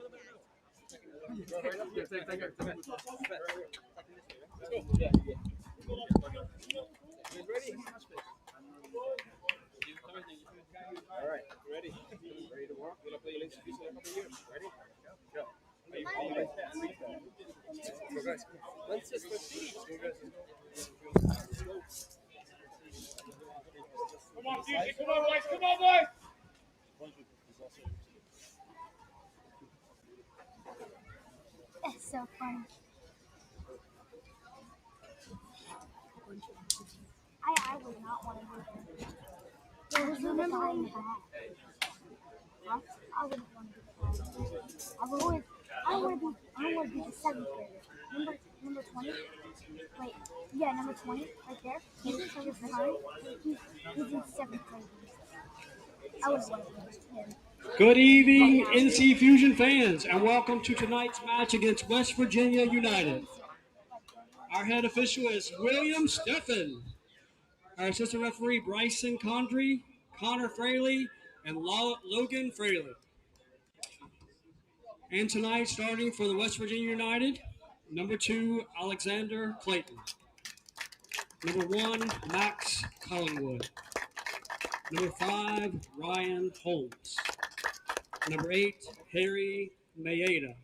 All right, ready? Ready to walk? We're gonna play Links in a couple of years. Ready? Go. Go guys. Let's just proceed. Go guys. Come on, Fusion. Come on, boys. Come on, boys. That's so funny. I would not want to do that. Remember when you huh? I wouldn't want to do that. I would be the seventh grader. Number 20? Wait, yeah, number 20, right there. He's in seventh grade. I would want to do him. Good evening, NC Fusion fans, and welcome to tonight's match against West Virginia United. Our head official is William Steffen. Our assistant referee, Bryson Condry, Connor Fraley, and Logan Fraley. And tonight, starting for the West Virginia United, number 2, Alexander Clayton. Number 1, Max Collingwood. Number 5, Ryan Holmes. Number 8, Harry Mayeda.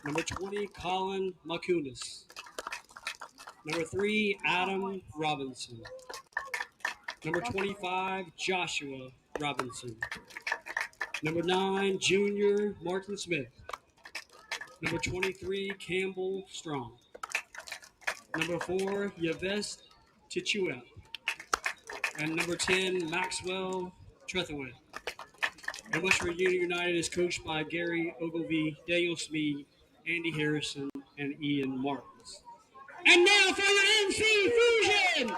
Number 20, Colin Makunis. Number 3, Adam Robinson. Number 25, Joshua Robinson. Number 9, Junior Martin Smith. Number 23, Campbell Strong. Number 4, Yves Tichua. And number 10, Maxwell Trethewey. And West Virginia United is coached by Gary Ogilvie, Daniel Smee, Andy Harrison, and Ian Martins. And now for the NC Fusion,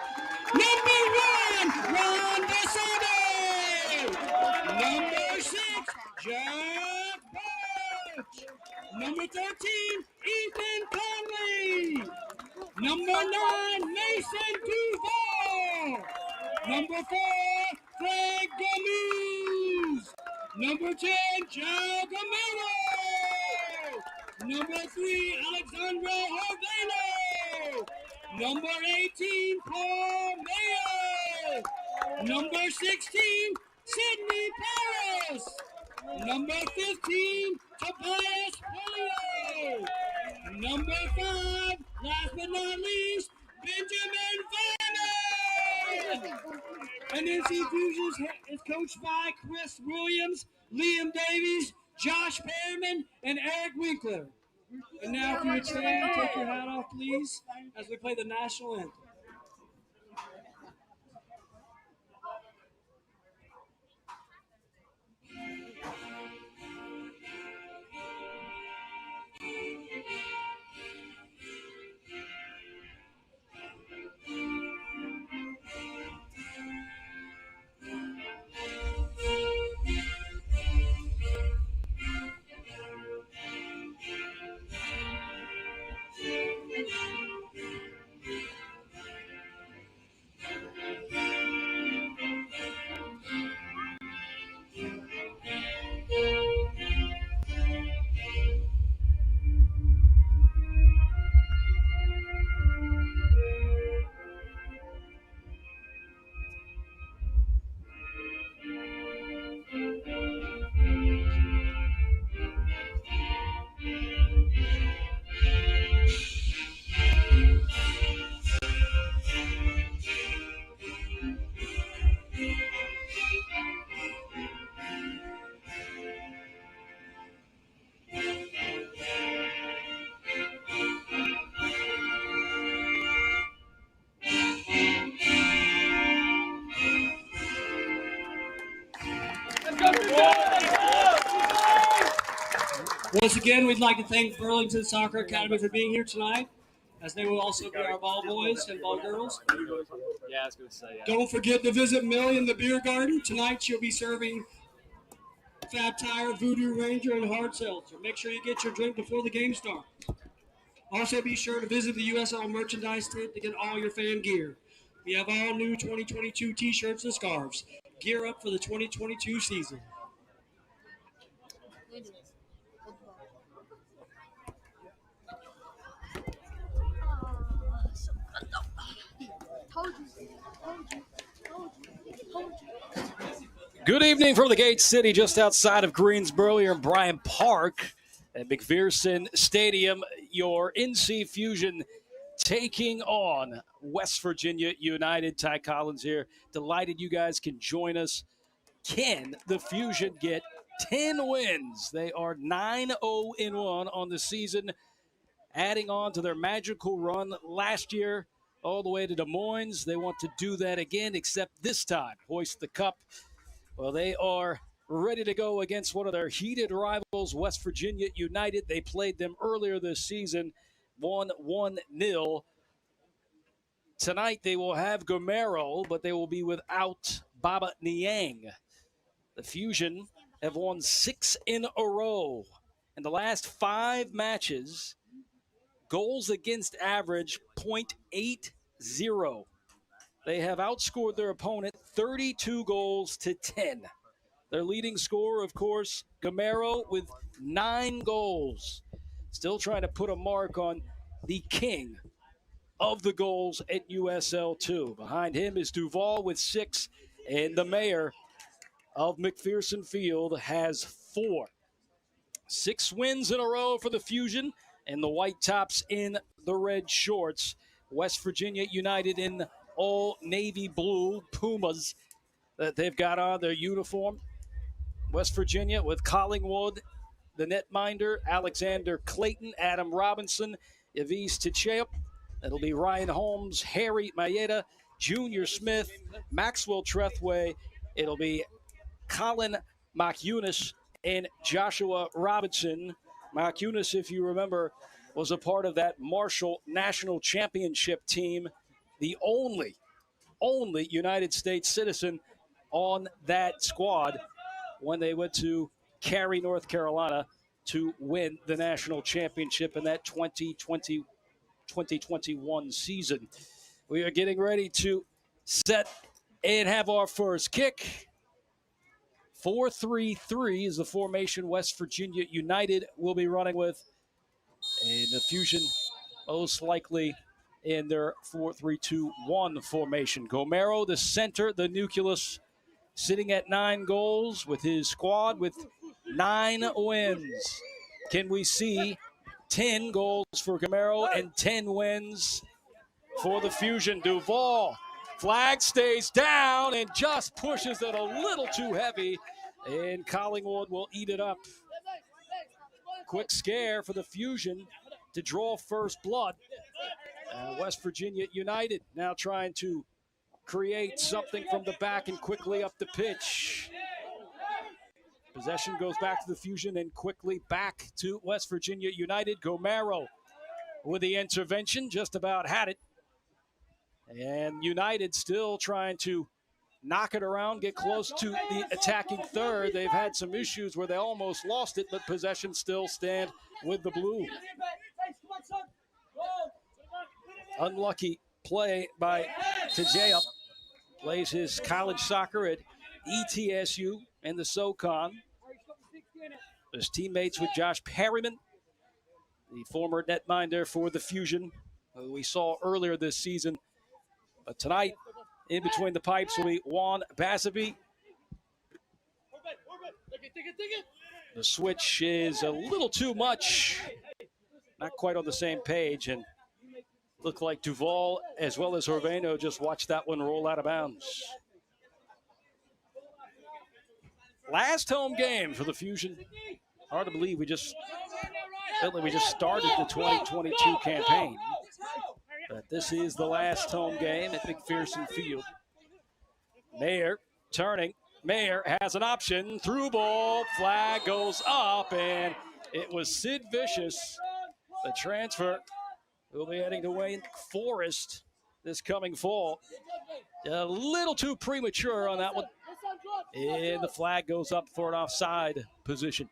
number 1, Ron Basade. Number 6, Jack Birch. Number 13, Ethan Conley. Number 9, Mason Duval. Number 4, Greg Gomez. Number 10, Joe Gamero. Number 3, Alexandra Horvano. Number 18, Paul Mayo. Number 16, Sydney Paris. Number 15, Tobias Polio. Number 5, last but not least, Benjamin Vannon. And NC Fusion is coached by Chris Williams, Liam Davies, Josh Perriman, and Eric Winkler. And now if you would stand, take your hat off, please, as we play the national anthem. Once again, we'd like to thank Burlington Soccer Academy for being here tonight, as they will also be our ball boys and ball girls. Yeah, I was going to say, yeah. Don't forget to visit Millie in the beer garden. Tonight she'll be serving Fat Tire, Voodoo Ranger, and Hard Seltzer. Make sure you get your drink before the game starts. Also, be sure to visit the USL merchandise tent to get all your fan gear. We have all new 2022 t-shirts and scarves. Gear up for the 2022 season. Told you. Told you. Told you. Told you. Good evening from the Gate City, just outside of Greensboro here in Bryant Park at McPherson Stadium. Your NC Fusion taking on West Virginia United. Ty Collins here. Delighted you guys can join us. Can the Fusion get 10 wins? They are 9-0-1 on the season, adding on to their magical run last year all the way to Des Moines. They want to do that again, except this time hoist the cup. Well, they are ready to go against one of their heated rivals, West Virginia United. They played them earlier this season, won 1-0. Tonight they will have Gomero, but they will be without Baba Niang. The Fusion have won 6 in a row. In the last 5 matches, goals against average .80. They have outscored their opponent 32 goals to 10. Their leading scorer, of course, Gomero with 9 goals. Still trying to put a mark on the king of the goals at USL-2. Behind him is Duval with 6, and the mayor of McPherson Field has 4. 6 wins in a row for the Fusion, and the white tops in the red shorts. West Virginia United in all navy blue Pumas that they've got on their uniform. West Virginia with Collingwood, the netminder, Alexander Clayton, Adam Robinson, Yves Tichep. It'll be Ryan Holmes, Harry Mayeda, Junior Smith, Maxwell Trethway. It'll be Colin McEunis and Joshua Robinson. McEunis, if you remember, was a part of that Marshall National Championship team, the only United States citizen on that squad when they went to Cary, North Carolina to win the national championship in that 2020-2021 season. We are getting ready to set and have our first kick. 4-3-3 is the formation West Virginia United will be running with. And the Fusion most likely in their 4-3-2-1 formation. Gomero, the center, the nucleus, sitting at 9 goals with his squad with 9 wins. Can we see 10 goals for Gomero and 10 wins for the Fusion? Duval, flag stays down and just pushes it a little too heavy, and Collingwood will eat it up. Quick scare for the Fusion to draw first blood. West Virginia United now trying to create something from the back and quickly up the pitch. Possession goes back to the Fusion and quickly back to West Virginia United. Gomero with the intervention, just about had it. And United still trying to knock it around, get close to the attacking third. They've had some issues where they almost lost it, but possession still stand with the blue. Unlucky play by Tajea. Plays his college soccer at ETSU and the SoCon. His teammates with Josh Perryman, the former netminder for the Fusion, who we saw earlier this season. But tonight, in between the pipes will be Juan Basabe. The switch is a little too much. Not quite on the same page, and looked like Duval as well as Horveno just watched that one roll out of bounds. Last home game for the Fusion. Hard to believe we just started the 2022 campaign. But this is the last home game at McPherson Field. Mayer turning. Mayer has an option. Through ball. Flag goes up, and it was Sid Vicious. The transfer will be heading to Wayne Forest this coming fall. A little too premature on that one. And the flag goes up for an offside position.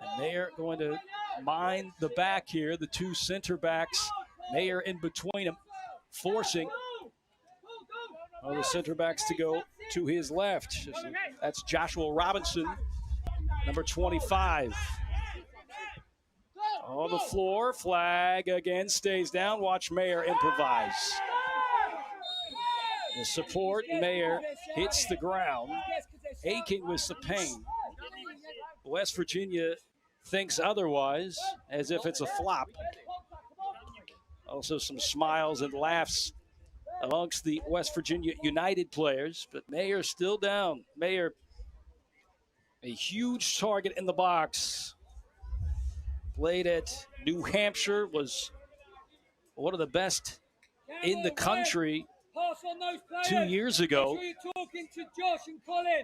And Mayer going to mind the back here, the 2 center backs. Mayer in between them, forcing all the center backs to go to his left. That's Joshua Robinson, number 25. On the floor, flag again stays down. Watch Mayer improvise. The support, Mayer hits the ground, aching with some pain. West Virginia thinks otherwise, as if it's a flop. Also some smiles and laughs amongst the West Virginia United players, but Mayer's still down. Mayer, a huge target in the box. Played at New Hampshire, was one of the best in the country 2 years ago.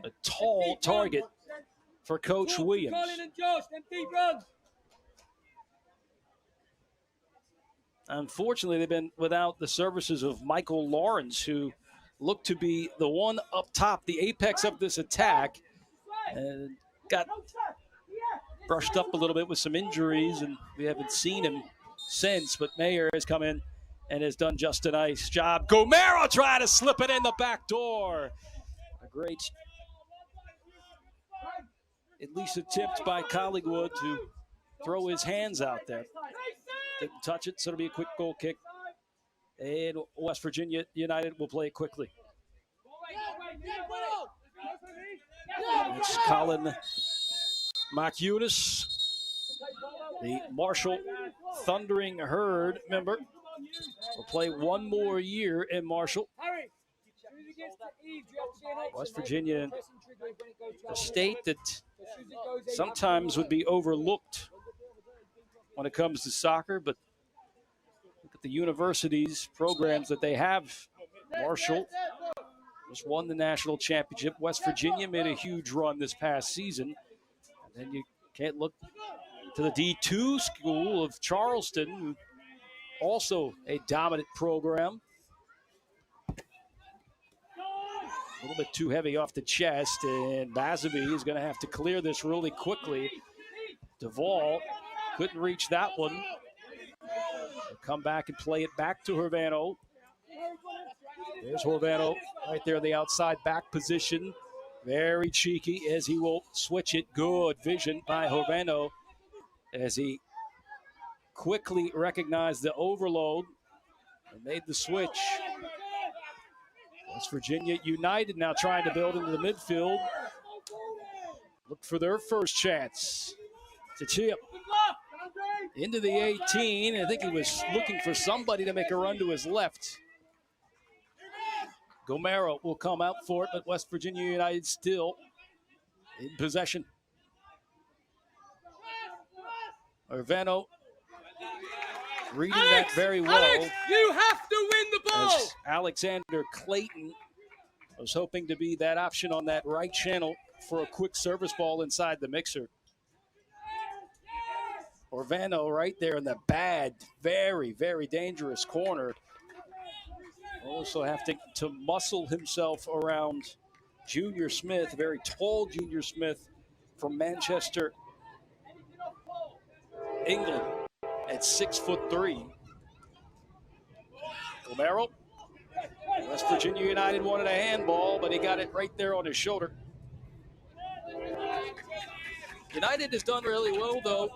A tall target for Coach Williams. Unfortunately, they've been without the services of Michael Lawrence, who looked to be the one up top, the apex of this attack, and got brushed up a little bit with some injuries, and we haven't seen him since. But Mayer has come in and has done just a nice job. Gomero trying to slip it in the back door. A great, at least attempt by Collingwood to throw his hands out there. Didn't touch it, so it'll be a quick goal kick. And West Virginia United will play it quickly. It's Colin McEunis, the Marshall Thundering Herd member. Will play one more year in Marshall. West Virginia, a state that sometimes would be overlooked when it comes to soccer, but look at the universities, programs that they have. Marshall just won the national championship. West Virginia made a huge run this past season. And then you can't look to the D2 school of Charleston, who also a dominant program. A little bit too heavy off the chest, and Basabe is going to have to clear this really quickly. Duvall couldn't reach that one. They'll come back and play it back to Horvano. There's Horvano right there in the outside back position. Very cheeky as he will switch it. Good vision by Horvano as he quickly recognized the overload and made the switch. West Virginia United now trying to build into the midfield. Look for their first chance. To chip into the 18. I think he was looking for somebody to make a run to his left. Gomero will come out for it, but West Virginia United still in possession. Horvano reading that very well. Alex, you have to win the ball. As Alexander Clayton was hoping to be that option on that right channel for a quick service ball inside the mixer. Horvano right there in the bad, very, very dangerous corner. Also having to muscle himself around Junior Smith, very tall Junior Smith from Manchester, England, at 6'3". Gomero. West Virginia United wanted a handball, but he got it right there on his shoulder. United has done really well, though.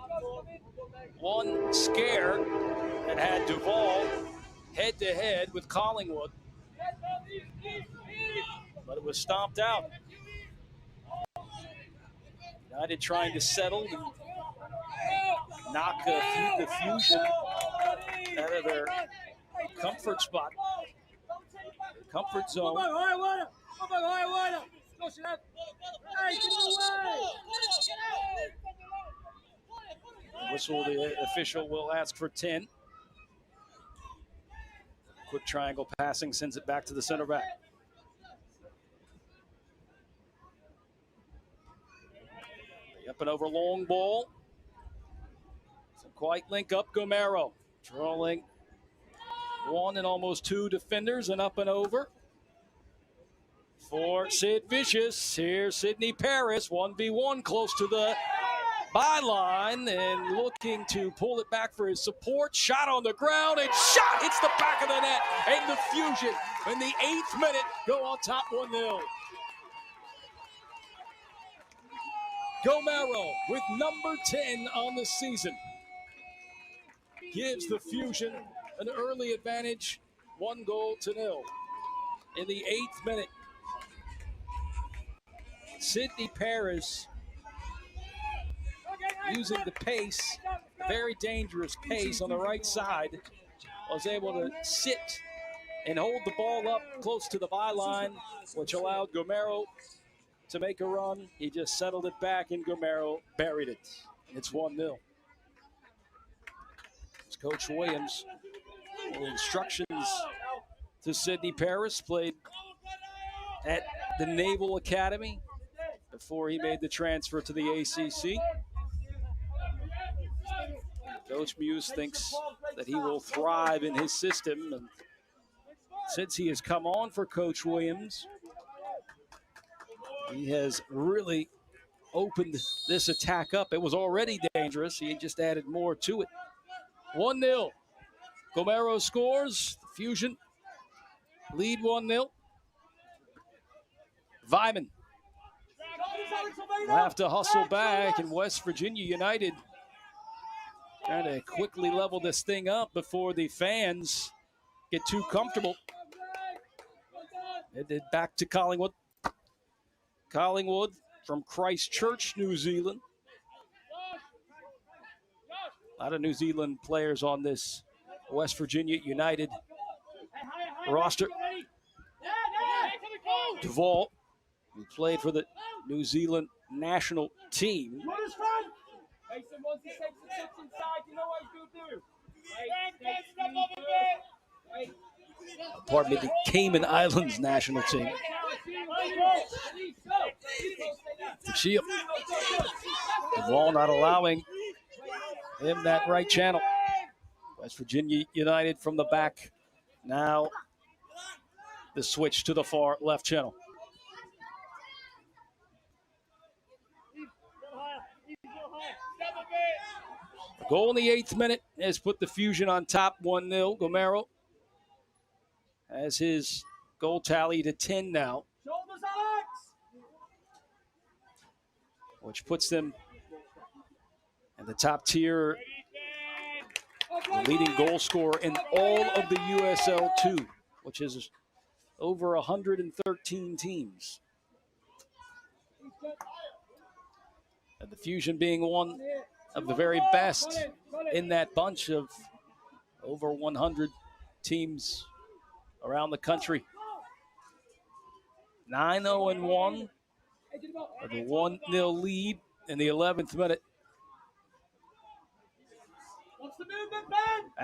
One scare that had Duvall head-to-head with Collingwood, but it was stomped out. United trying to settle and knock the Fusion out of their comfort spot, their comfort zone. Whistle, the official will ask for 10. Quick triangle passing sends it back to the center back. The up and over long ball. Doesn't quite link up. Gomero trolling one and almost two defenders and up and over. For Sid Vicious, here's Sidney Paris, 1v1 close to the byline and looking to pull it back for his support. Shot on the ground and shot hits the back of the net. And the Fusion in the 8th minute go on top 1-0. Gomero with number 10 on the season gives the Fusion an early advantage, 1-0. in the 8th minute. Sidney Paris using the pace, very dangerous pace on the right side, was able to sit and hold the ball up close to the byline, which allowed Gomero to make a run. He just settled it back, and Gomero buried it. It's 1-0. It's Coach Williams. Instructions to Sidney Paris, played at the Naval Academy before he made the transfer to the ACC. Coach Muse thinks that he will thrive in his system, and since he has come on for Coach Williams, he has really opened this attack up. It was already dangerous. He just added more to it. 1-0. Gomero scores. Fusion lead 1-0. Vyman will have to hustle back, and West Virginia United trying to quickly level this thing up before the fans get too comfortable. Headed back to Collingwood. Collingwood from Christchurch, New Zealand. A lot of New Zealand players on this West Virginia United roster. Duvall, who played for the New Zealand national team. Pardon me, the Cayman Islands national team. Duvall not allowing him that right channel. West Virginia United from the back. Now the switch to the far left channel. A goal in the 8th minute has put the Fusion on top, 1-0. Gomero has his goal tally to 10 now, which puts them in the top tier, the leading goal scorer in all of the USL-2, which is over 113 teams. And the Fusion being one of the very best in that bunch of over 100 teams around the country. 9-0-1 with a 1-0 lead in the 11th minute.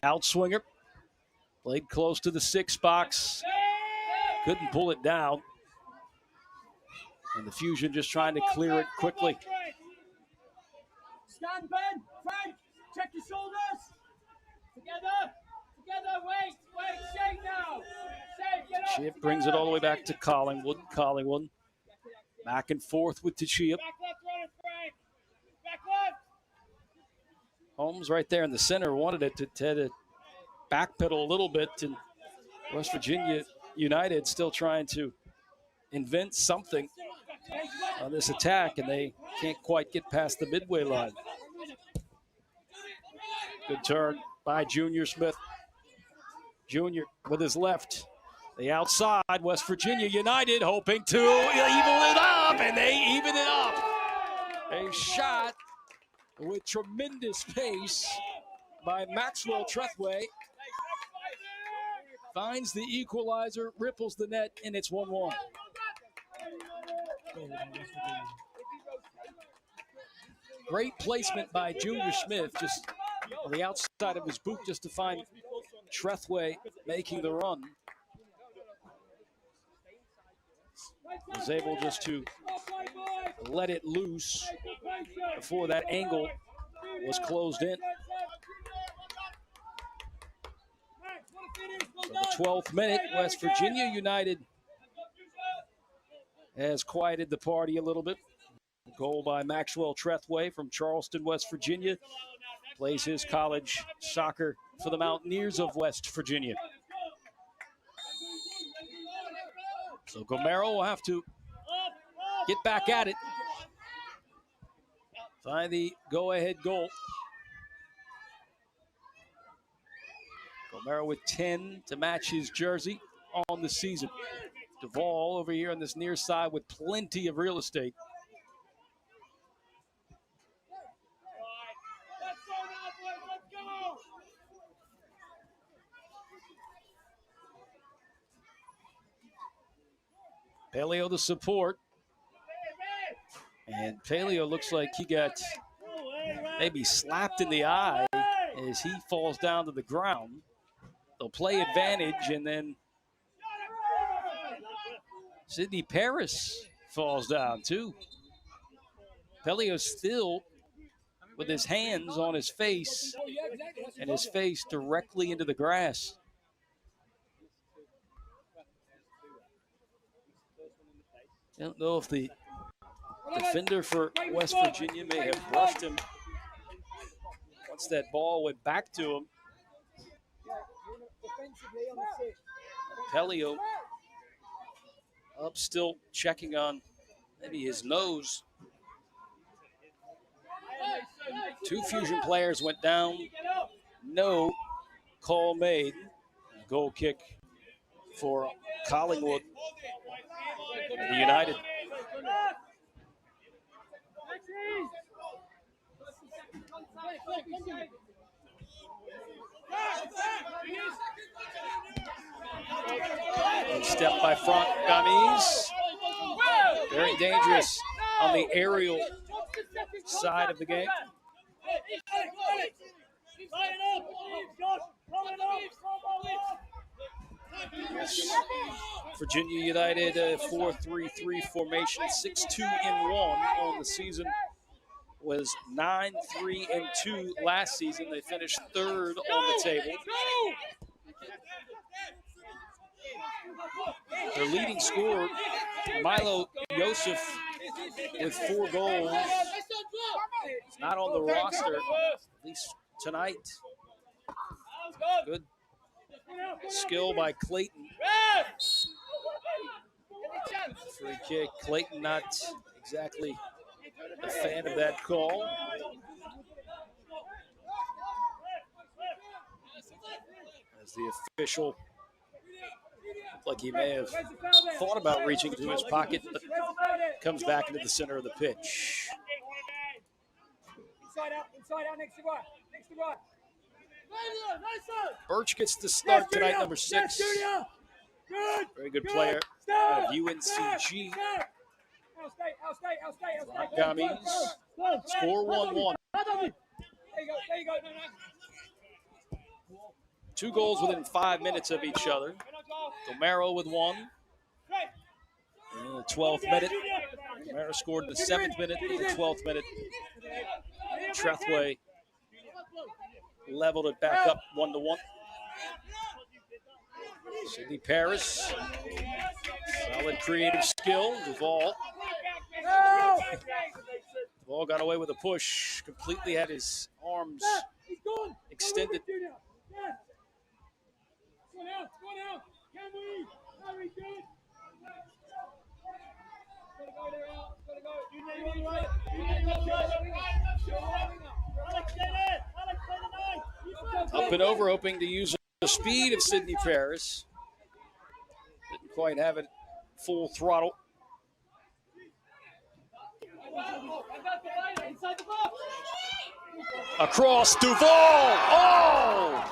Outswinger played close to the 6 box, couldn't pull it down, and the Fusion just trying to clear it quickly. Stand, Ben. Frank, check your shoulders. Together, wait, shake now. Shake, Chip brings it all the way back to Collingwood. Collingwood back and forth with Chip. Back left, running, Frank. Back left. Holmes right there in the center wanted it to backpedal a little bit, and West Virginia United still trying to invent something on this attack, and they can't quite get past the midway line. Good turn by Junior Smith. Junior with his left. The outside, West Virginia United hoping to even it up, and they even it up. A shot with tremendous pace by Maxwell Trethway. Finds the equalizer, ripples the net, and it's 1-1. Great placement by Junior Smith, just on the outside of his boot, just to find Trethway making the run. Was able just to let it loose before that angle was closed in. So the 12th minute, West Virginia United has quieted the party a little bit. Goal by Maxwell Trethway from Charleston, West Virginia. Plays his college soccer for the Mountaineers of West Virginia. So Gomero will have to get back at it. Find the go-ahead goal. Gomero with 10 to match his jersey on the season. Duvall over here on this near side with plenty of real estate. Paleo the support. And Paleo looks like he got maybe slapped in the eye as he falls down to the ground. They'll play advantage, and then Sidney Paris falls down too. Paleo still with his hands on his face and his face directly into the grass. I don't know if the defender for West Virginia may have brushed him once that ball went back to him. Paleo up still checking on maybe his nose. Two Fusion players went down. No call made. Goal kick for Collingwood. The United. Step by front, Gamis. Very dangerous on the aerial side of the game. Virginia United 4-3-3 formation, 6-2-1 on the season. Was 9-3-2 last season. They finished third on the table. Their leading scorer, Milo Yosef, with 4 goals. He's not on the roster, at least tonight. Good skill by Clayton. Free kick. Clayton not exactly a fan of that call. As the official looked like he may have thought about reaching into his pocket, but comes back into the center of the pitch. Inside out, next to right. Birch gets the start tonight, number 6. Very good player out of UNCG. Gamis score 1-1. 2 goals within 5 minutes of each other. Gomero with 1. In the 12th minute. Gomero scored in the 7th minute. In the 12th minute, Trethway leveled it back up 1-1. Sidney Paris, solid creative skill. Duvall got away with a push, completely had his arms extended. Up and over, hoping to use the speed of Sidney Paris. Didn't quite have it full throttle. Across Duvall. Oh!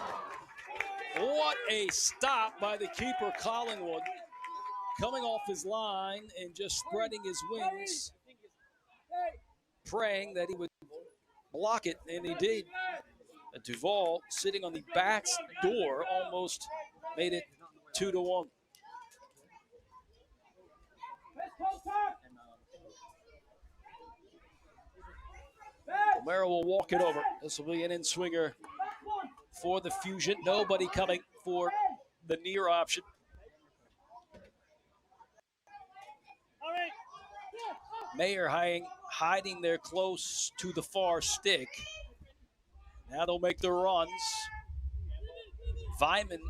What a stop by the keeper, Collingwood. Coming off his line and just spreading his wings, praying that he would block it, and he did. Duvall sitting on the back door almost made it 2-1. Romero will walk it over. This will be an in-swinger for the Fusion. Nobody coming for the near option. Mayer hiding there close to the far stick. Now they'll make the runs. Vyman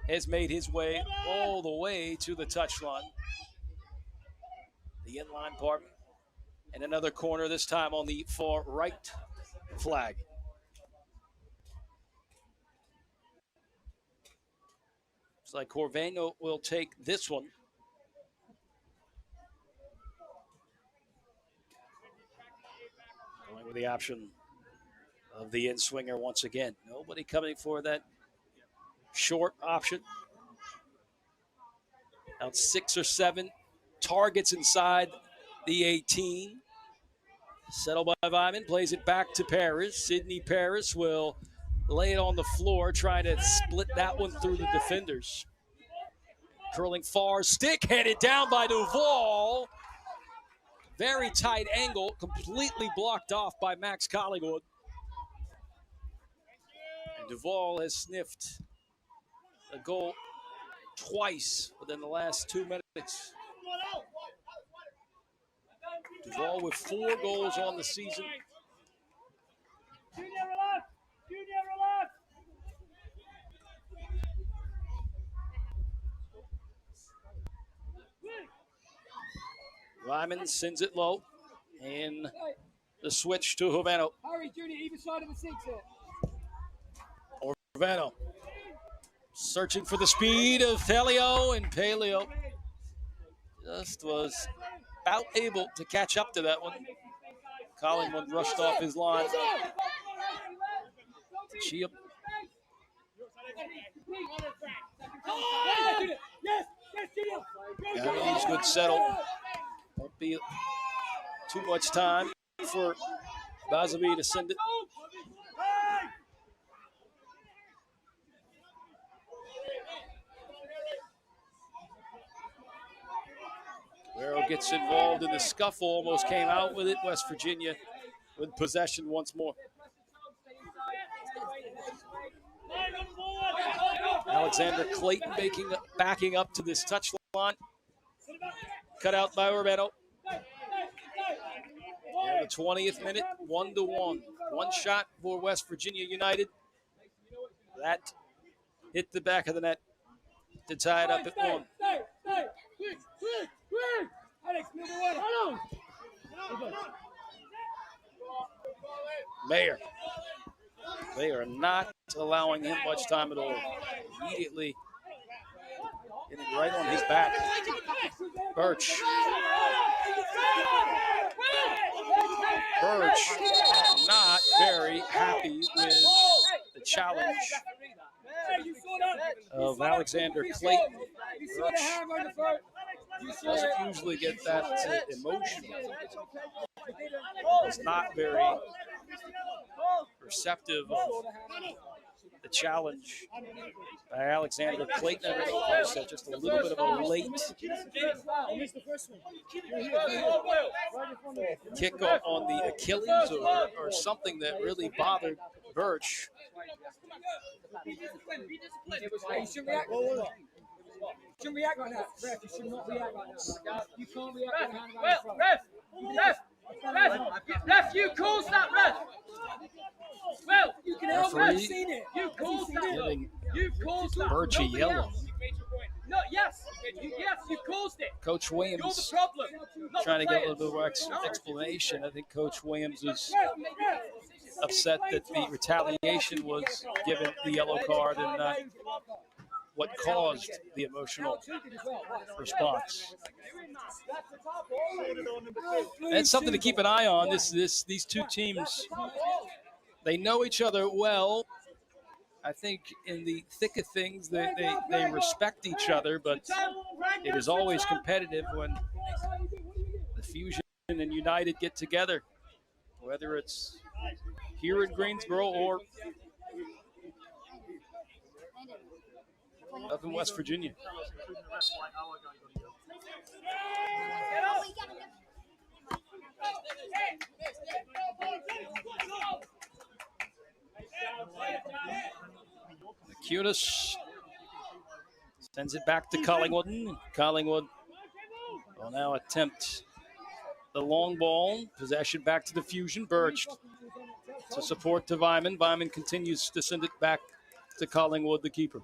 has made his way all the way to the touchline. The inline part. And another corner, this time on the far right flag. Looks like Corvino will take this one. Going with the option of the in-swinger once again. Nobody coming for that short option. Out 6 or 7 targets inside the 18. Settled by Vyman, plays it back to Paris. Sidney Paris will lay it on the floor, trying to split that one through the defenders. Curling far, stick headed down by Duvall. Very tight angle, completely blocked off by Max Collingwood. And Duvall has sniffed a goal twice within the last 2 minutes. Duvall with 4 goals on the season. Ryman sends it low. And the switch to Jovano. Hurry, Junior, either side of the 6 here. Jovano searching for the speed of Paleo, and Paleo just was about able to catch up to that one. Collingwood rushed off his line. Chia. He's good settle. Won't be too much time for Bazavi to send it. Guerrero gets involved in the scuffle, almost came out with it. West Virginia with possession once more. Alexander Clayton backing up to this touch line. Cut out by Urbano. And the 20th minute, 1-1. One shot for West Virginia United. That hit the back of the net to tie it up at 1. Mayer. They are not allowing him much time at all. Immediately getting right on his back. Birch. Birch not very happy with the challenge of Alexander Clayton. Birch doesn't usually get that emotional. It's not very receptive of the challenge by Alexander Clayton. I don't know if I said just a little bit of a late kick on the Achilles or something that really bothered Birch. You shouldn't react like that, ref. You should not react like that. You can't react like that. Ref, you caused that, ref. Well, You can help me. I've seen it. you caused that. Giving You caused that. Birch a Nobody yellow. else. No, yes, you caused it. Coach You're the Williams problem. Not trying to the get a little players. bit more explanation. I think Coach Williams is upset that the retaliation was given the yellow card and not what caused the emotional response. That's something to keep an eye on. These two teams, they know each other well. I think in the thick of things, they respect each other, but it is always competitive when the Fusion and United get together, whether it's here in Greensboro or up in West Virginia. Acutis sends it back to Collingwood. Collingwood will now attempt the long ball. Possession back to the Fusion. Birch to support to Vyman. Vyman continues to send it back to Collingwood, the keeper.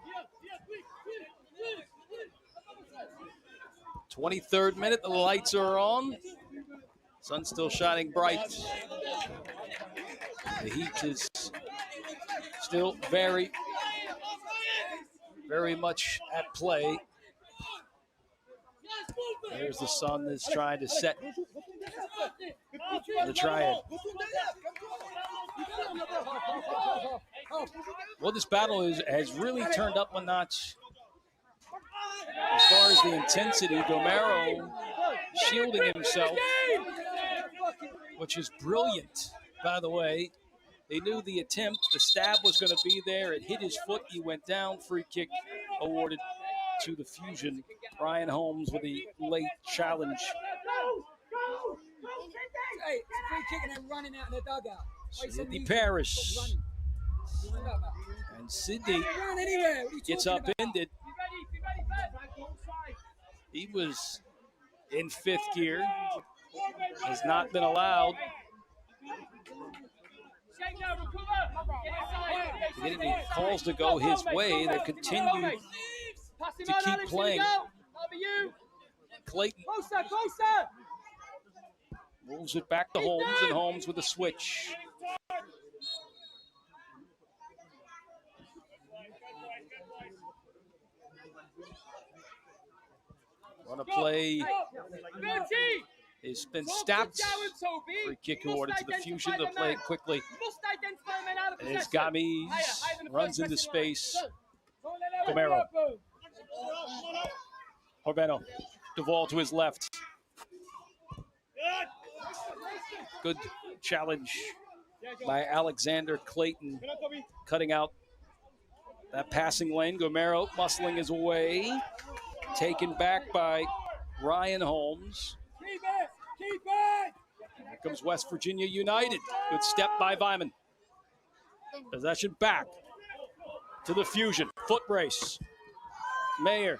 23rd minute, the lights are on. Sun's still shining bright. The heat is still very, very much at play. There's the sun that's trying to set The triad. Well, this battle has really turned up a notch as far as the intensity. Gomero shielding himself, which is brilliant, by the way. They knew the attempt, the stab was going to be there. It hit his foot. He went down. Free kick awarded to the Fusion. Ryan Holmes with a late challenge. Hey, it's a free kick and then running out in the dugout. Sydney Parrish. And Sydney gets upended. He was in fifth gear. Has not been allowed. Getting the calls to go his way. They continue to keep playing. Clayton moves it back to Holmes, and Holmes with a switch. On a play, it's been stopped. Free kick awarded to the Fusion. They'll play it quickly. It's Gamis, runs into space. Gomero. Horveno. Duvall to his left. Good challenge by Alexander Clayton, cutting out that passing lane. Gomero muscling his way. Taken back by Ryan Holmes. Here comes West Virginia United. Good step by Vyman. Possession back to the Fusion. Foot race. Mayer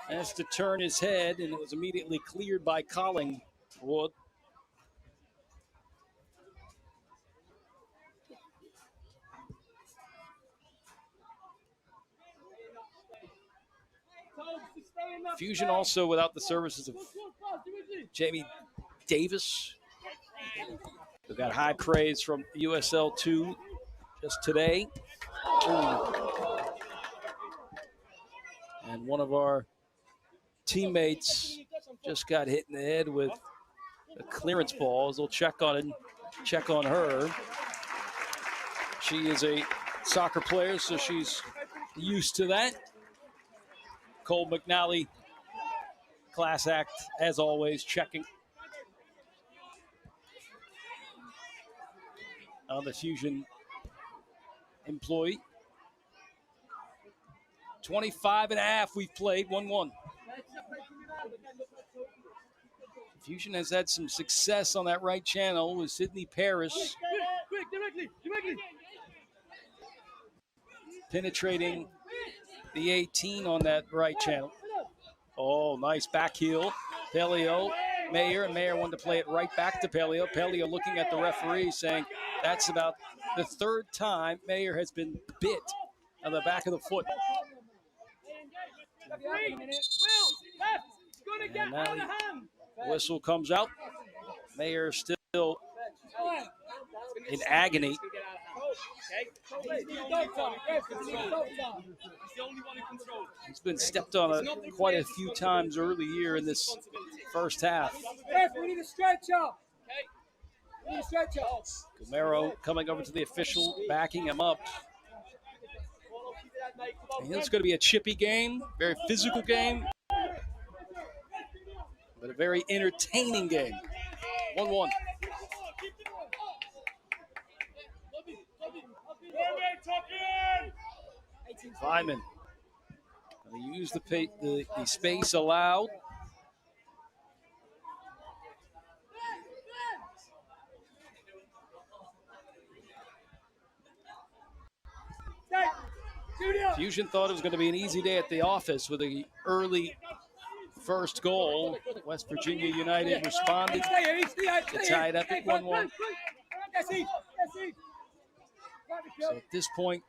has to turn his head, and it was immediately cleared by Collingwood. Fusion also without the services of Jamie Davis, who got high praise from USL-2 just today. And one of our teammates just got hit in the head with a clearance ball. They'll check on her. She is a soccer player, so she's used to that. Cole McNally, class act, as always, checking on the Fusion employee. 25 and a half we've played, 1-1. Fusion has had some success on that right channel with Sydney Parrish penetrating the 18 on that right channel. Oh, nice back heel. Paleo, Mayer, and Mayer wanted to play it right back to Paleo. Paleo looking at the referee saying that's about the third time Mayer has been bit on the back of the foot. And now the whistle comes out. Mayer still in agony. He's been stepped on quite a few times early here in this first half. We need a stretcher. Gomero coming over to the official, backing him up. And it's going to be a chippy game, very physical game, but a very entertaining game. 1-1. Vyman going to use the space allowed. Fusion thought it was going to be an easy day at the office with an early first goal. West Virginia United responded to tie it up at 1-1. So at this point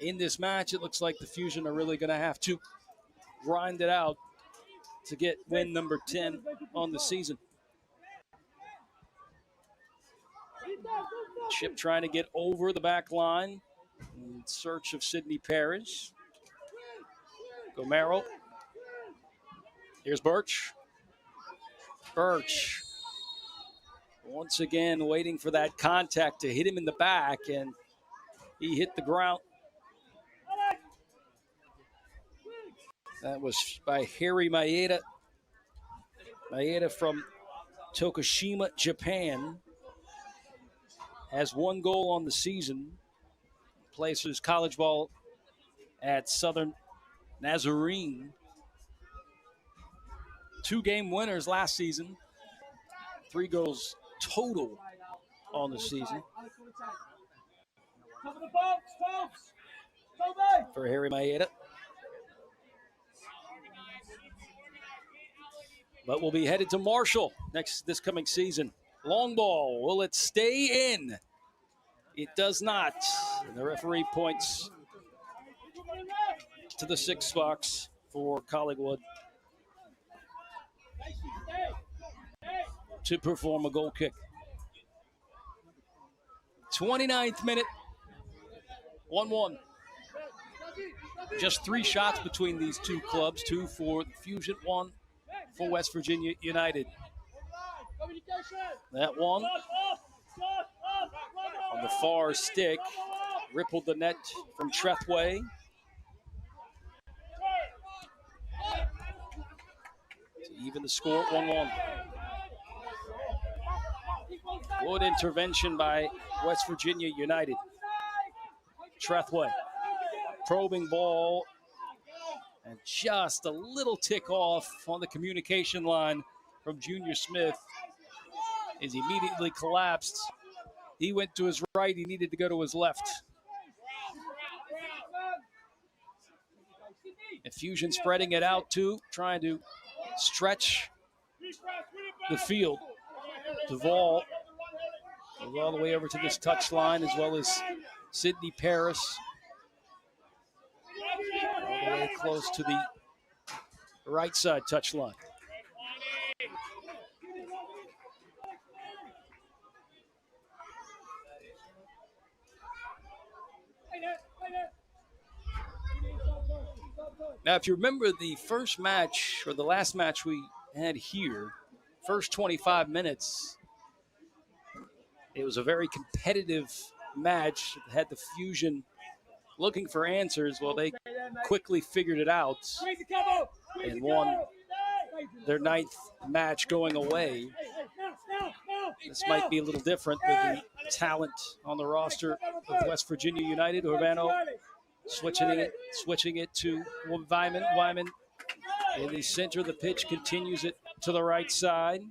in this match, it looks like the Fusion are really going to have to grind it out to get win number 10 on the season. Chip trying to get over the back line in search of Sydney Parrish. Gomero. Here's Birch. Birch once again waiting for that contact to hit him in the back, and he hit the ground. That was by Harry Maeda. Maeda from Tokushima, Japan. Has 1 goal on the season. Plays his college ball at Southern Nazarene. 2-game winners last season. 3 goals total on the season for Harry Maeda. But we'll be headed to Marshall this coming season. Long ball. Will it stay in? It does not. And the referee points to the 6 box for Collingwood to perform a goal kick. 29th minute. 1-1. Just 3 shots between these 2 clubs. 2 for Fusion, 1 for West Virginia United. That one on the far stick rippled the net from Trethway. To even the score at 1-1. Good intervention by West Virginia United. Trethway. Probing ball. And just a little tick off on the communication line from Junior Smith. Is immediately collapsed. He went to his right. He needed to go to his left. And Fusion spreading it out too, trying to stretch the field. Duvall goes all the way over to this touch line, as well as Sidney Paris. All the way close to the right side touch line. Now, if you remember the first match, or the last match we had here, first 25 minutes, it was a very competitive match. It had the Fusion looking for answers. Well, they quickly figured it out and won their 9th match going away. This might be a little different with the talent on the roster of West Virginia United. Urbano switching it to Wyman. Wyman in the center of the pitch, continues it to the right side.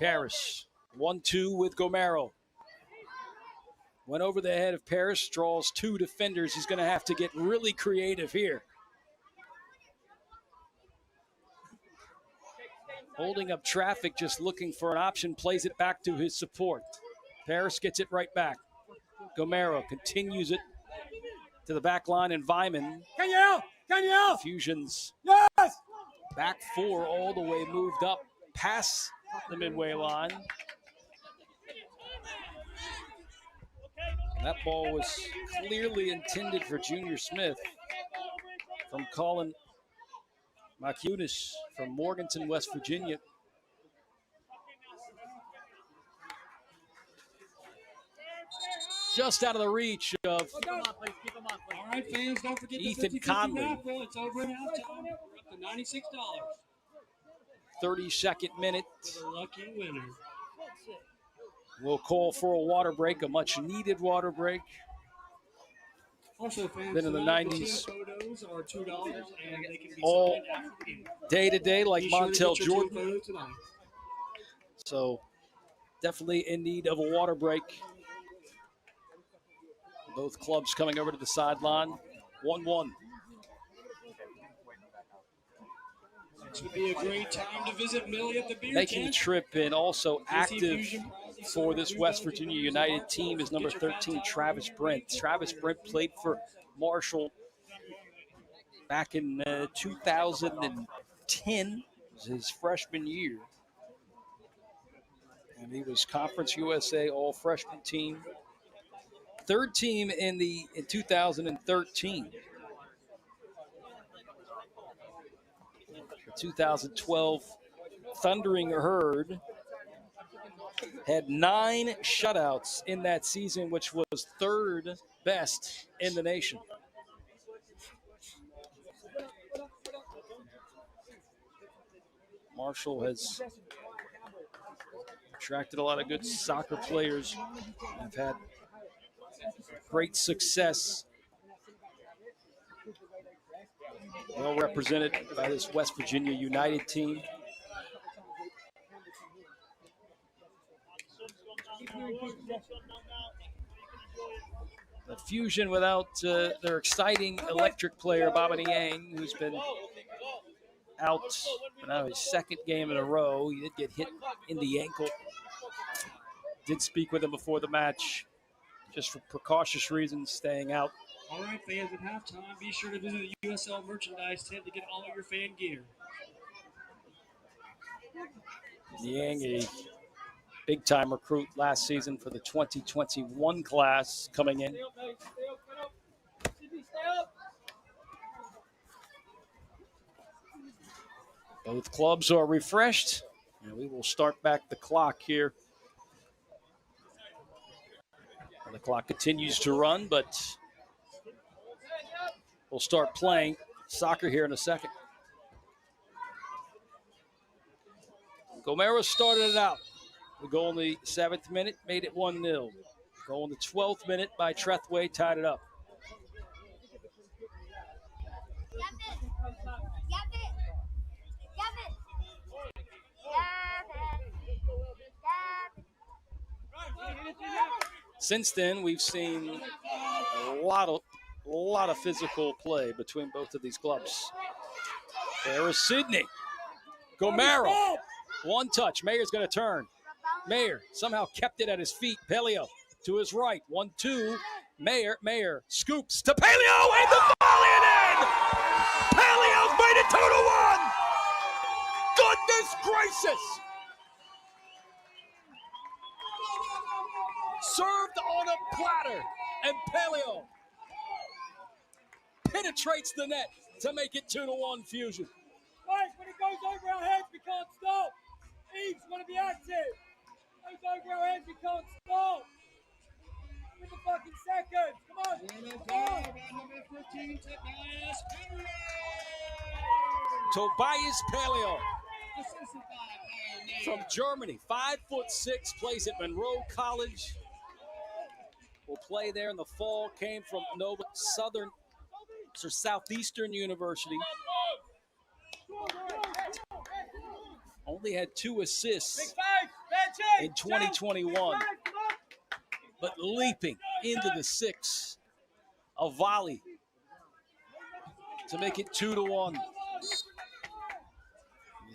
Paris, 1-2 with Gomero. Went over the head of Paris, draws 2 defenders. He's going to have to get really creative here. Holding up traffic, just looking for an option, plays it back to his support. Paris gets it right back. Gomero continues it to the back line, and Vyman. Fusion's back 4 all the way moved up past the midway line. That ball was clearly intended for Junior Smith from Colin Makunis from Morganton, West Virginia. Just out of the reach of All right, fans, don't forget Ethan the 50-50 Conley. raffle. It's over at halftime. We're up to $96. 32nd minute. For the lucky winner. We'll call for a water break, a much-needed water break. Also, fans, Been in the 90s. photos are $2, and they can be All signed after the game. day-to-day like Be sure to Montel get your Jordan. team photo tonight. So definitely in need of a water break. Both clubs coming over to the sideline. 1-1. This would be a great time to visit Millie at the beer Making the tent. trip and also active for this West Virginia United team is number 13, Travis Brent. Travis Brent played for Marshall back in 2010, was his freshman year. And he was Conference USA All-Freshman team. 3rd team in 2013. The 2012 Thundering Herd had 9 shutouts in that season, which was 3rd best in the nation. Marshall has attracted a lot of good soccer players. Have had great success. Well represented by this West Virginia United team. The Fusion without their exciting electric player, Baba Niang, who's been out for now his 2nd game in a row. He did get hit in the ankle. Did speak with him before the match, just for precautious reasons, staying out. All right, fans, at halftime, be sure to visit the USL merchandise tent to get all of your fan gear. Niang, a big-time recruit last season for the 2021 class coming in. Both clubs are refreshed, and we will start back the clock here. The clock continues to run, but we'll start playing soccer here in a second. Gomera started it out. The goal in the 7th minute made it 1-0. Goal in the 12th minute by Trethway tied it up. Since then, we've seen a lot of physical play between both of these clubs. There is Sydney. Gomera. One touch. Mayer's going to turn. Mayer somehow kept it at his feet. Paleo to his right. 1-2. Mayer scoops to Paleo and the volley in! Paleo's made it 2-1! Goodness gracious! Served on a platter, and Paleo penetrates the net to make it 2-1 Fusion. Guys, when it goes over our heads, we can't stop. Eve's want to be active. Goes over our heads, we can't stop. With the fucking seconds. Come on. Come on. Tobias Paleo from Germany, 5'6", plays at Monroe College. Will play there in the fall. Came from Nova Southeastern University. Only had 2 assists in 2021, but leaping into the 6, a volley to make it 2-1. The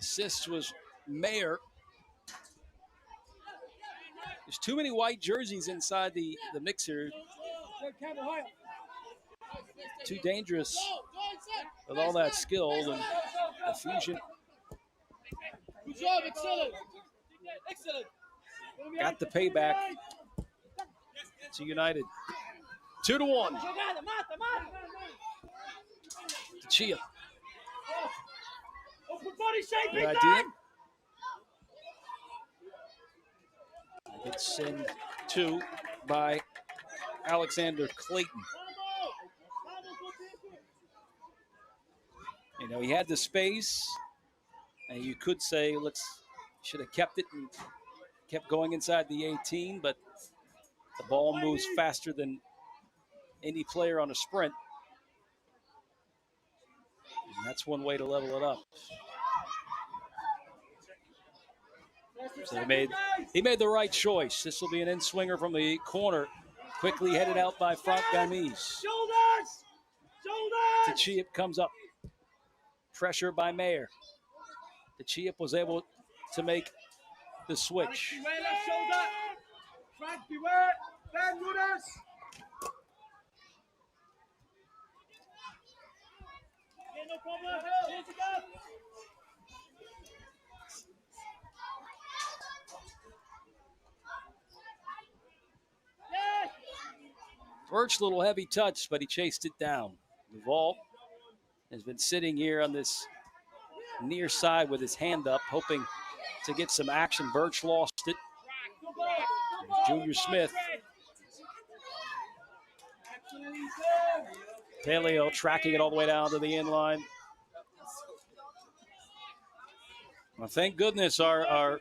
assist was Mayer. There's too many white jerseys inside the mixer. Too dangerous with all that skill. And the Fusion got the payback to United. 2-1. Chia. Good idea. It's sent 2 by Alexander Clayton. You know, he had the space, and you could say, should have kept it and kept going inside the 18, but the ball moves faster than any player on a sprint. And that's one way to level it up. So he made the right choice. This will be an in-swinger from the corner. Quickly headed out by Frank Gamis. Tachiep comes up. Pressure by Mayer. Tachiep was able to make the switch. Frank, beware. Ben Nunes. No problem. Here's the gun. Birch, little heavy touch, but he chased it down. The vault has been sitting here on this near side with his hand up, hoping to get some action. Birch lost it. Junior Smith. Paleo tracking it all the way down to the end line. Well, thank goodness our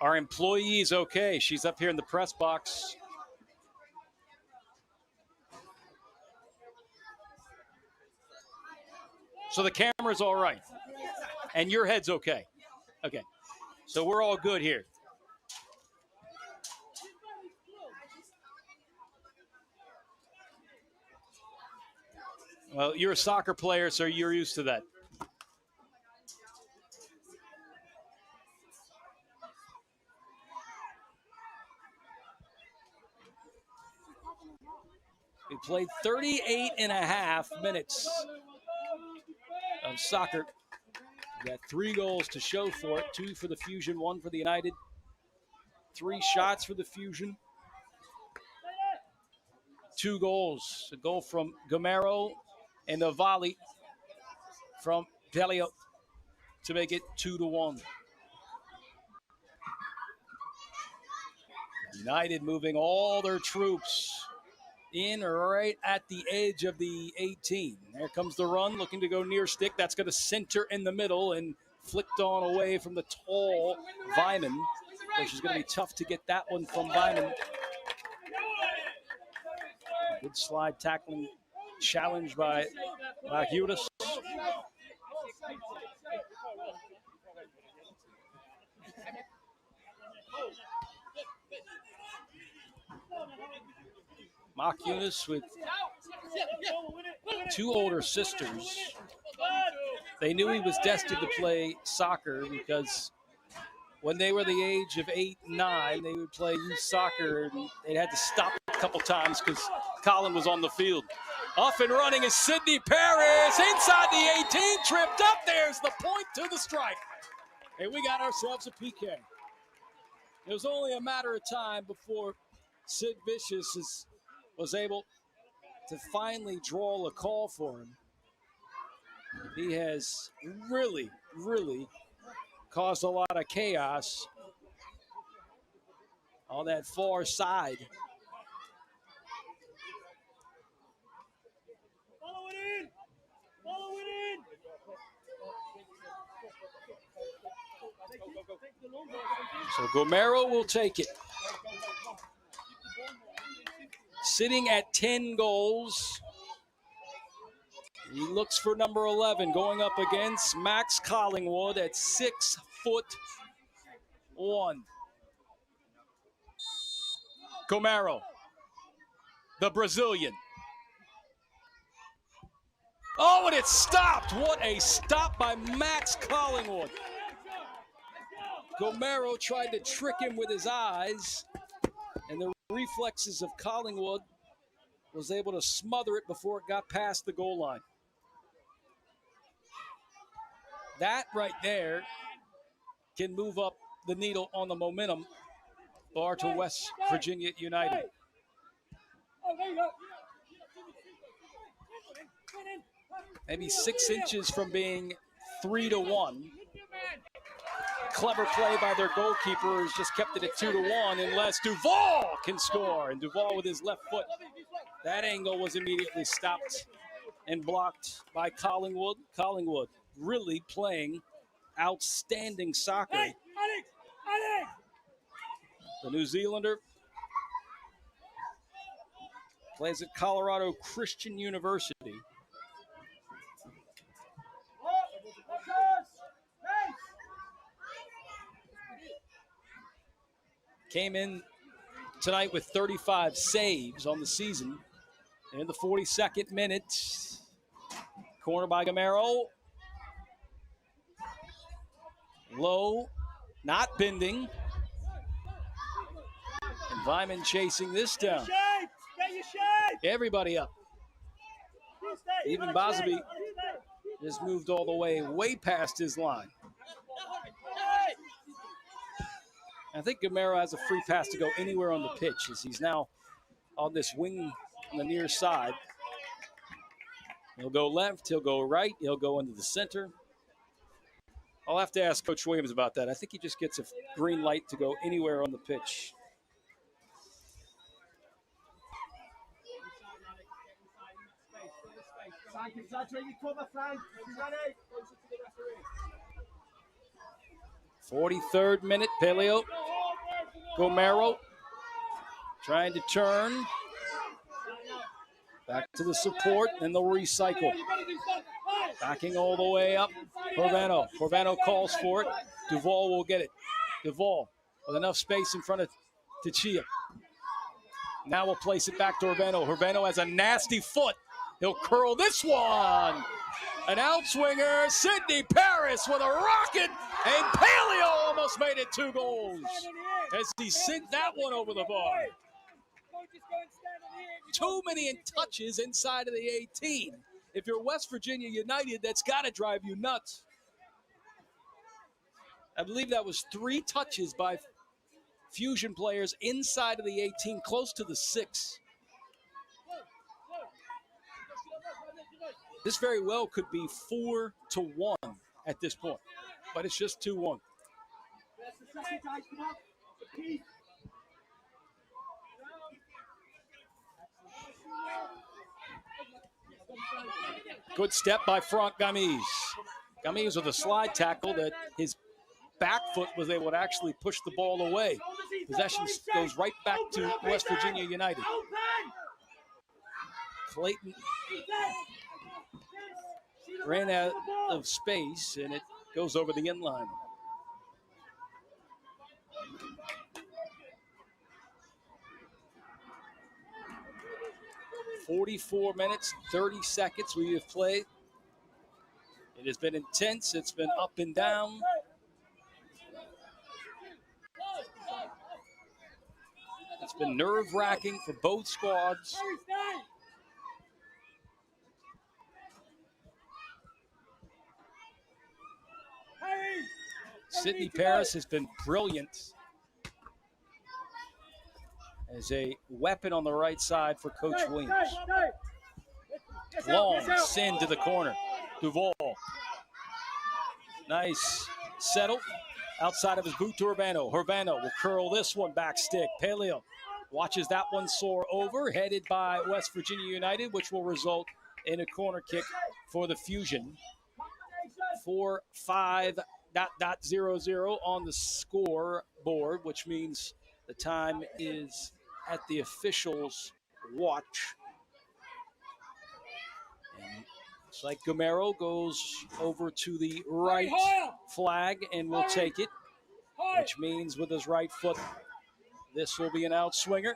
employee is okay. She's up here in the press box. So the camera's all right. And your head's okay. Okay. So we're all good here. Well, you're a soccer player, so you're used to that. We played 38 and a half minutes of soccer. We got 3 goals to show for it. 2 for the Fusion, 1 for the United. 3 shots for the Fusion. 2 goals. A goal from Gamero and a volley from Delio to make it 2-1. United moving all their troops in right at the edge of the 18. There comes the run, looking to go near stick. That's going to center in the middle and flicked on away from the tall Vyman, which is going to be tough to get that one from Vyman. Good slide tackling challenge by Hudis. Mark Eunice with 2 older sisters. They knew he was destined to play soccer because when they were the age of 8 and 9, they would play youth soccer, and they had to stop a couple times because Colin was on the field. Off and running is Sydney Paris inside the 18, tripped up. There's the point to the strike. And we got ourselves a PK. It was only a matter of time before Sid Vicious was able to finally draw a call for him. He has really, really caused a lot of chaos on that far side. Follow it in! Follow it in! So Gomero will take it. Sitting at 10 goals. He looks for number 11, going up against Max Collingwood at 6'1". Gomero, the Brazilian. Oh, and it stopped. What a stop by Max Collingwood. Gomero tried to trick him with his eyes, and the reflexes of Collingwood was able to smother it before it got past the goal line. That right there can move up the needle on the momentum bar to West Virginia United. Maybe 6 inches from being 3-1. Clever play by their goalkeeper who's just kept it at 2-1 unless Duval can score. And Duval with his left foot. That angle was immediately stopped and blocked by Collingwood. Collingwood really playing outstanding soccer. The New Zealander plays at Colorado Christian University. Came in tonight with 35 saves on the season. In the 42nd minute, corner by Gamero. Low, not bending. And Vyman chasing this down. Everybody up. Even Bosby has moved all the way past his line. I think Gamero has a free pass to go anywhere on the pitch as he's now on this wing on the near side. He'll go left, he'll go right, he'll go into the center. I'll have to ask Coach Williams about that. I think he just gets a green light to go anywhere on the pitch. Inside to your cover, Frank. Ready? 43rd minute, Paleo. Gomero trying to turn. Back to the support, and they'll recycle. Backing all the way up. Corvano. Corvano calls for it. Duvall will get it. Duvall with enough space in front of Tachia. Now we'll place it back to Urbano. Urbano has a nasty foot. He'll curl this one. An outswinger, Sidney Paris with a rocket, and Paleo almost made it 2 goals as he sent that one over the bar. Too many touches inside of the 18. If you're West Virginia United, that's got to drive you nuts. I believe that was 3 touches by Fusion players inside of the 18, close to the 6. This very well could be 4-1 at this point, but it's just 2-1. Good step by Franck Gamise. Gamise with a slide tackle that his back foot was able to actually push the ball away. Possession goes right back to West Virginia United. Clayton ran out of space, and it goes over the inline. "44 minutes, 30 seconds we have played. It has been intense. It's been up and down. It's been nerve-wracking for both squads. Sidney Paris has been brilliant as a weapon on the right side for Coach Williams. Long send to the corner. Duvall. Nice settle outside of his boot to Urbano. Urbano will curl this one back stick. Paleo watches that one soar over, headed by West Virginia United, which will result in a corner kick for the Fusion. 4-5 ... on the scoreboard, which means the time is at the officials' watch. And it's like Gomero goes over to the right flag and will take it, which means with his right foot, this will be an outswinger.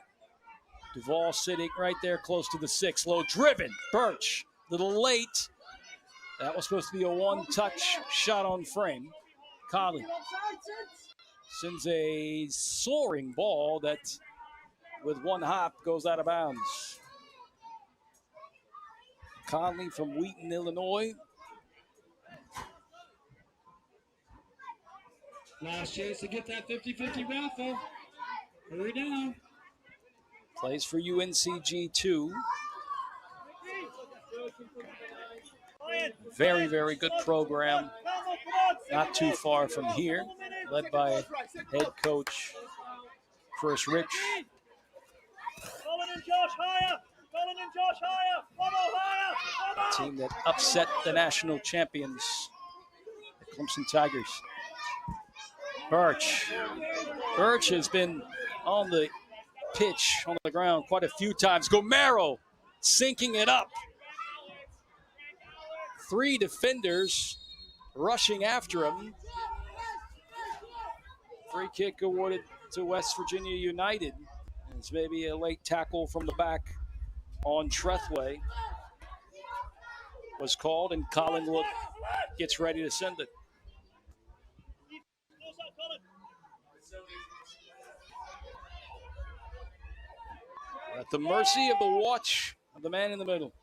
Duvall sitting right there close to the 6. Low driven. Birch, little late. That was supposed to be a one-touch shot on frame. Conley sends a soaring ball that, with one hop, goes out of bounds. Conley from Wheaton, Illinois. Last chance to get that 50-50 raffle. Hurry down. Plays for UNCG 2. Very, very good program. Not too far from here. Led by head coach Chris Rich. A team that upset the national champions, the Clemson Tigers. Birch. Birch has been on the pitch, on the ground quite a few times. Gomero sinking it up. 3 defenders rushing after him. Free kick awarded to West Virginia United. It's maybe a late tackle from the back on Trethway was called, and Collingwood gets ready to send it. At the mercy of the watch of the man in the middle.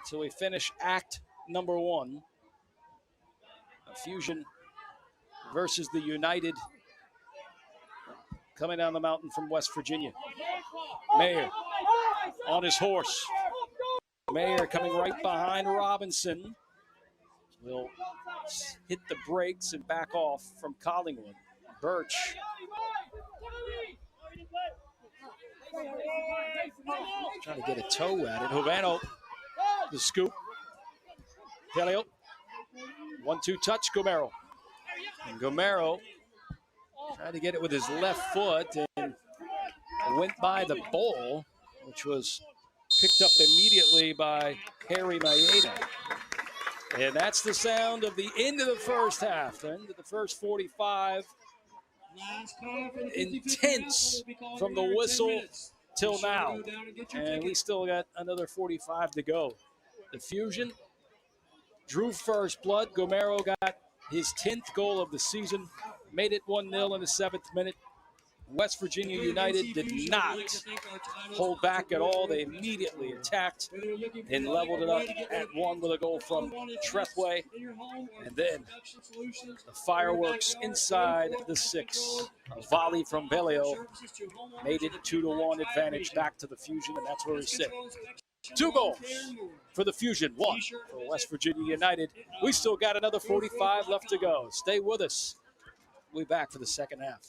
So we finish act number 1. A Fusion versus the United coming down the mountain from West Virginia. Mayer on his horse. Mayer coming right behind Robinson. Will hit the brakes and back off from Collingwood. Birch trying to get a toe at it. Havano, the scoop. Delio, 1-2 touch, Gomero. And Gomero tried to get it with his left foot and went by the ball, which was picked up immediately by Harry Maeda. And that's the sound of the end of the first half. The end of the first 45. Intense from the whistle till now. And we still got another 45 to go. The Fusion drew first blood. Gomero got his 10th goal of the season. Made it 1-0 in the 7th minute. West Virginia United did not hold back at all. They immediately attacked and leveled it up at 1 with a goal from Trethway. And then the fireworks inside the 6. A volley from Belio made it 2-1 advantage back to the Fusion, and that's where we sit. 2 goals for the Fusion, 1 for West Virginia United. We still got another 45 left to go. Stay with us. We'll be back for the second half.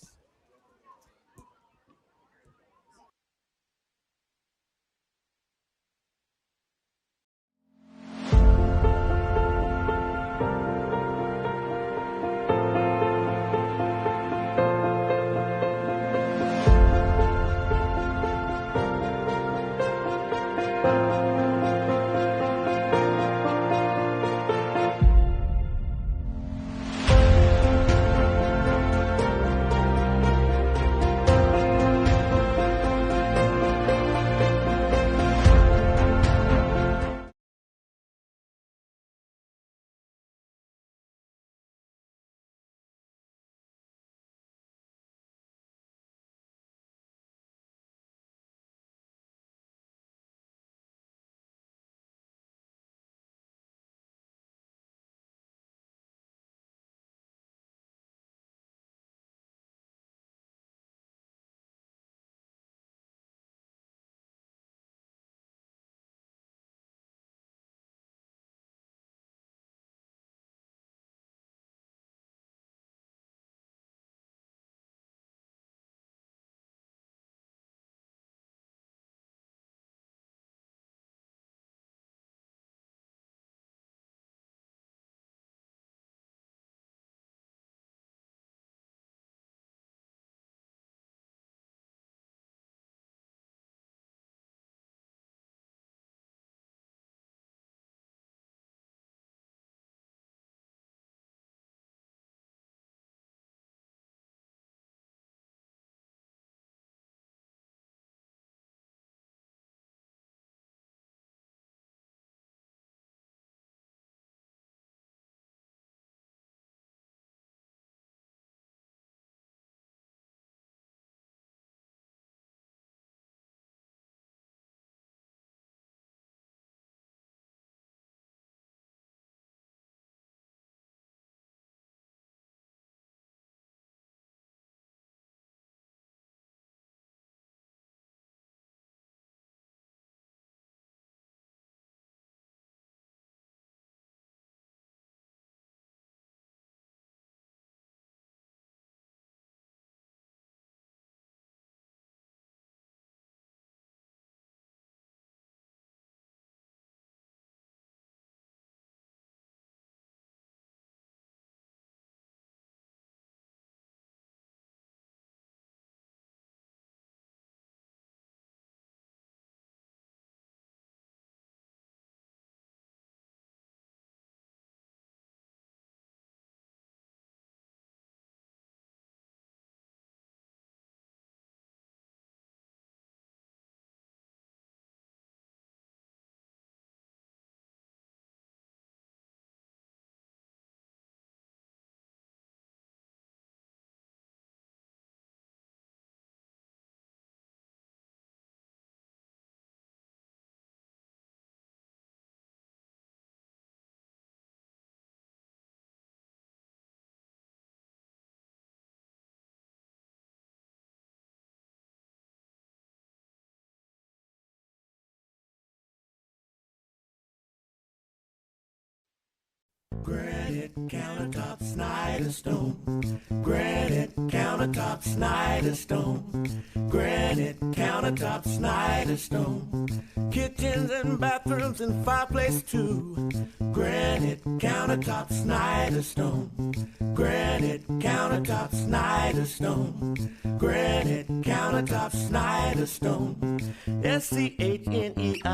Granite countertop, Snyder Stone. Granite countertop, Snyder Stone. Granite countertop, Snyder Stone. Kitchens and bathrooms and fireplace too. Granite countertop, Snyder Stone. Granite countertop, Snyder Stone. Granite countertop, Snyder Stone. SCHNEIDER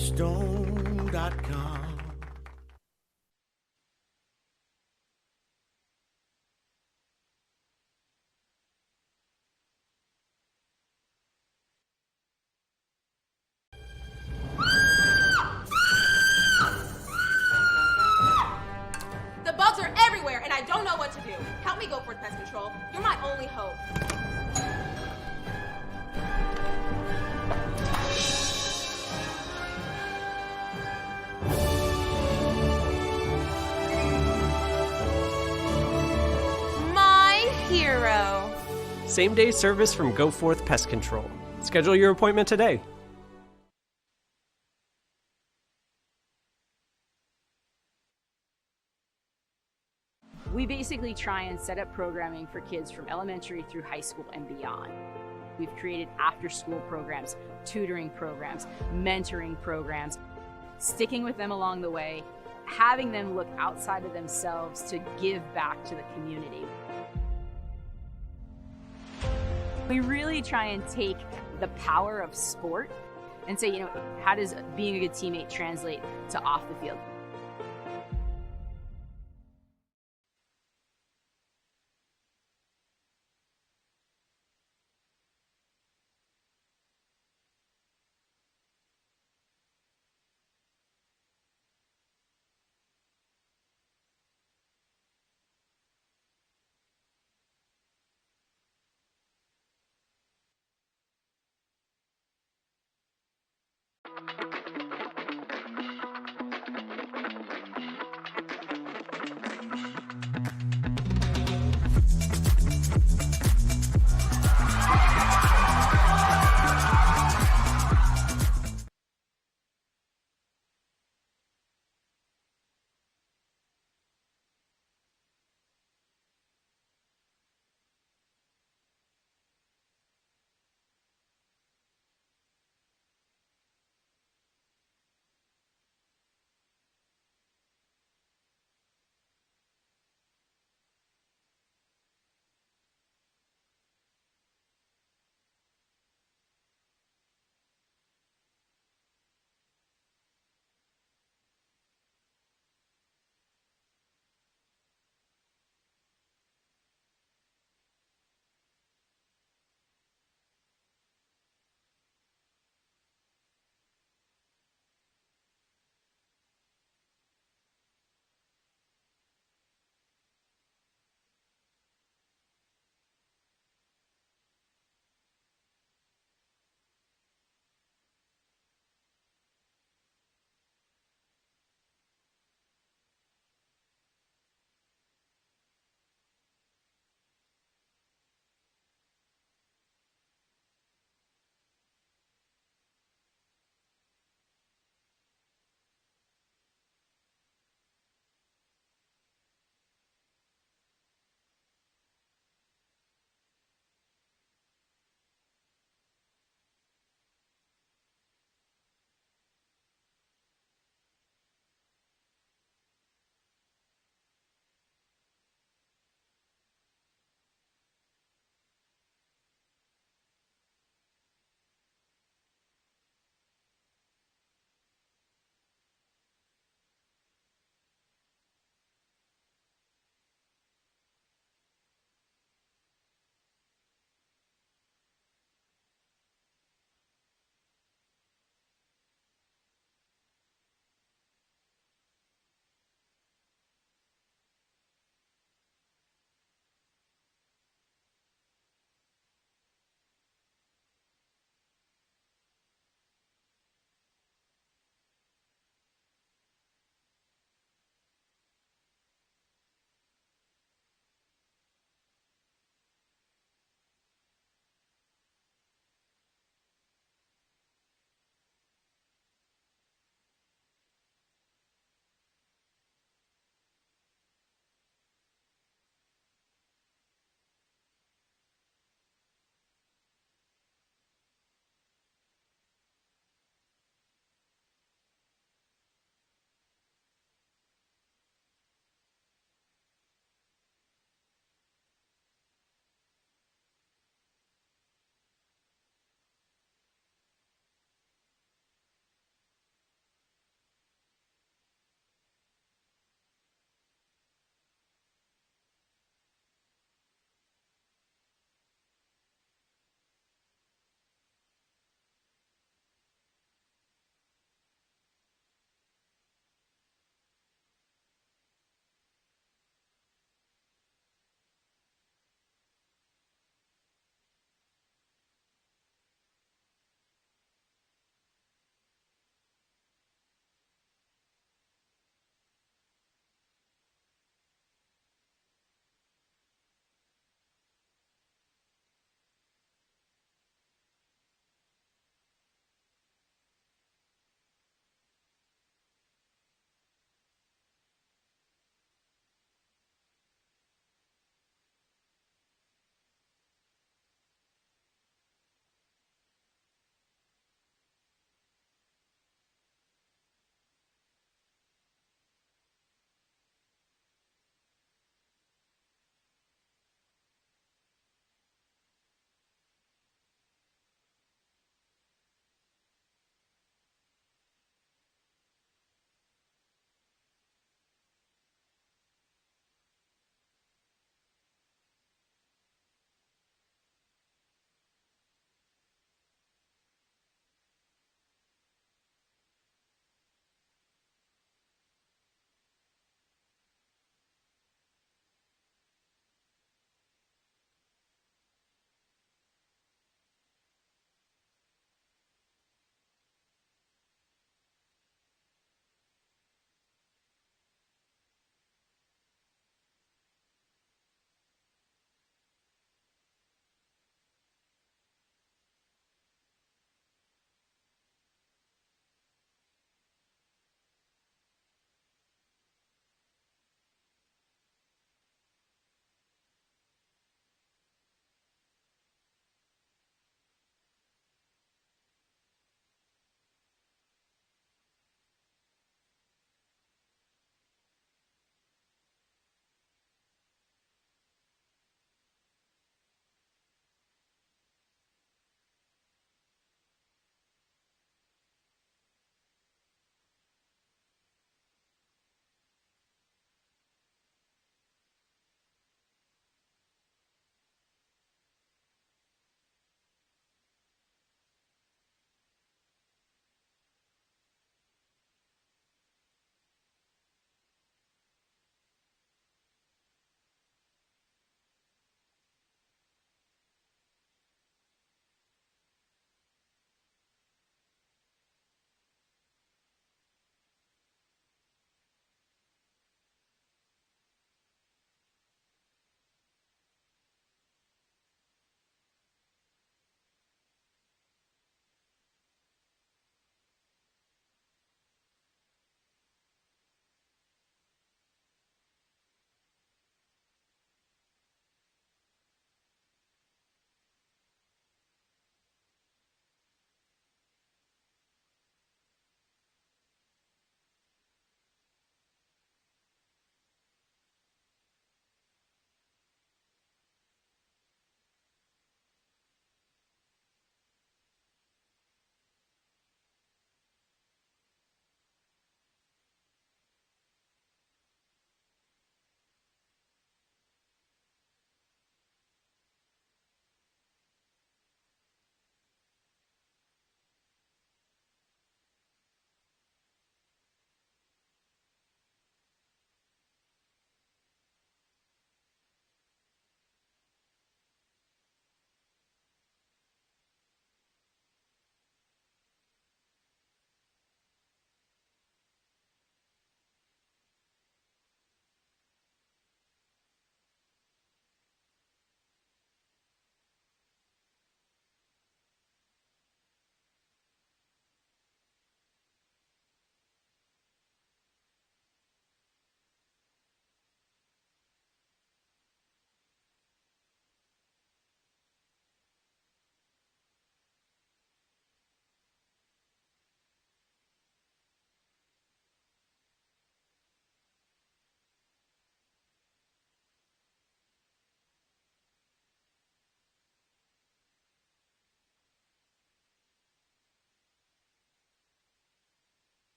Stone.com. The bugs are everywhere, and I don't know what to do. Help me, Go Forth Pest Control. You're my only hope. My hero. Same-day service from Go Forth Pest Control. Schedule your appointment today. We basically try and set up programming for kids from elementary through high school and beyond. We've created after-school programs, tutoring programs, mentoring programs, sticking with them along the way, having them look outside of themselves to give back to the community. We really try and take the power of sport and say, how does being a good teammate translate to off the field?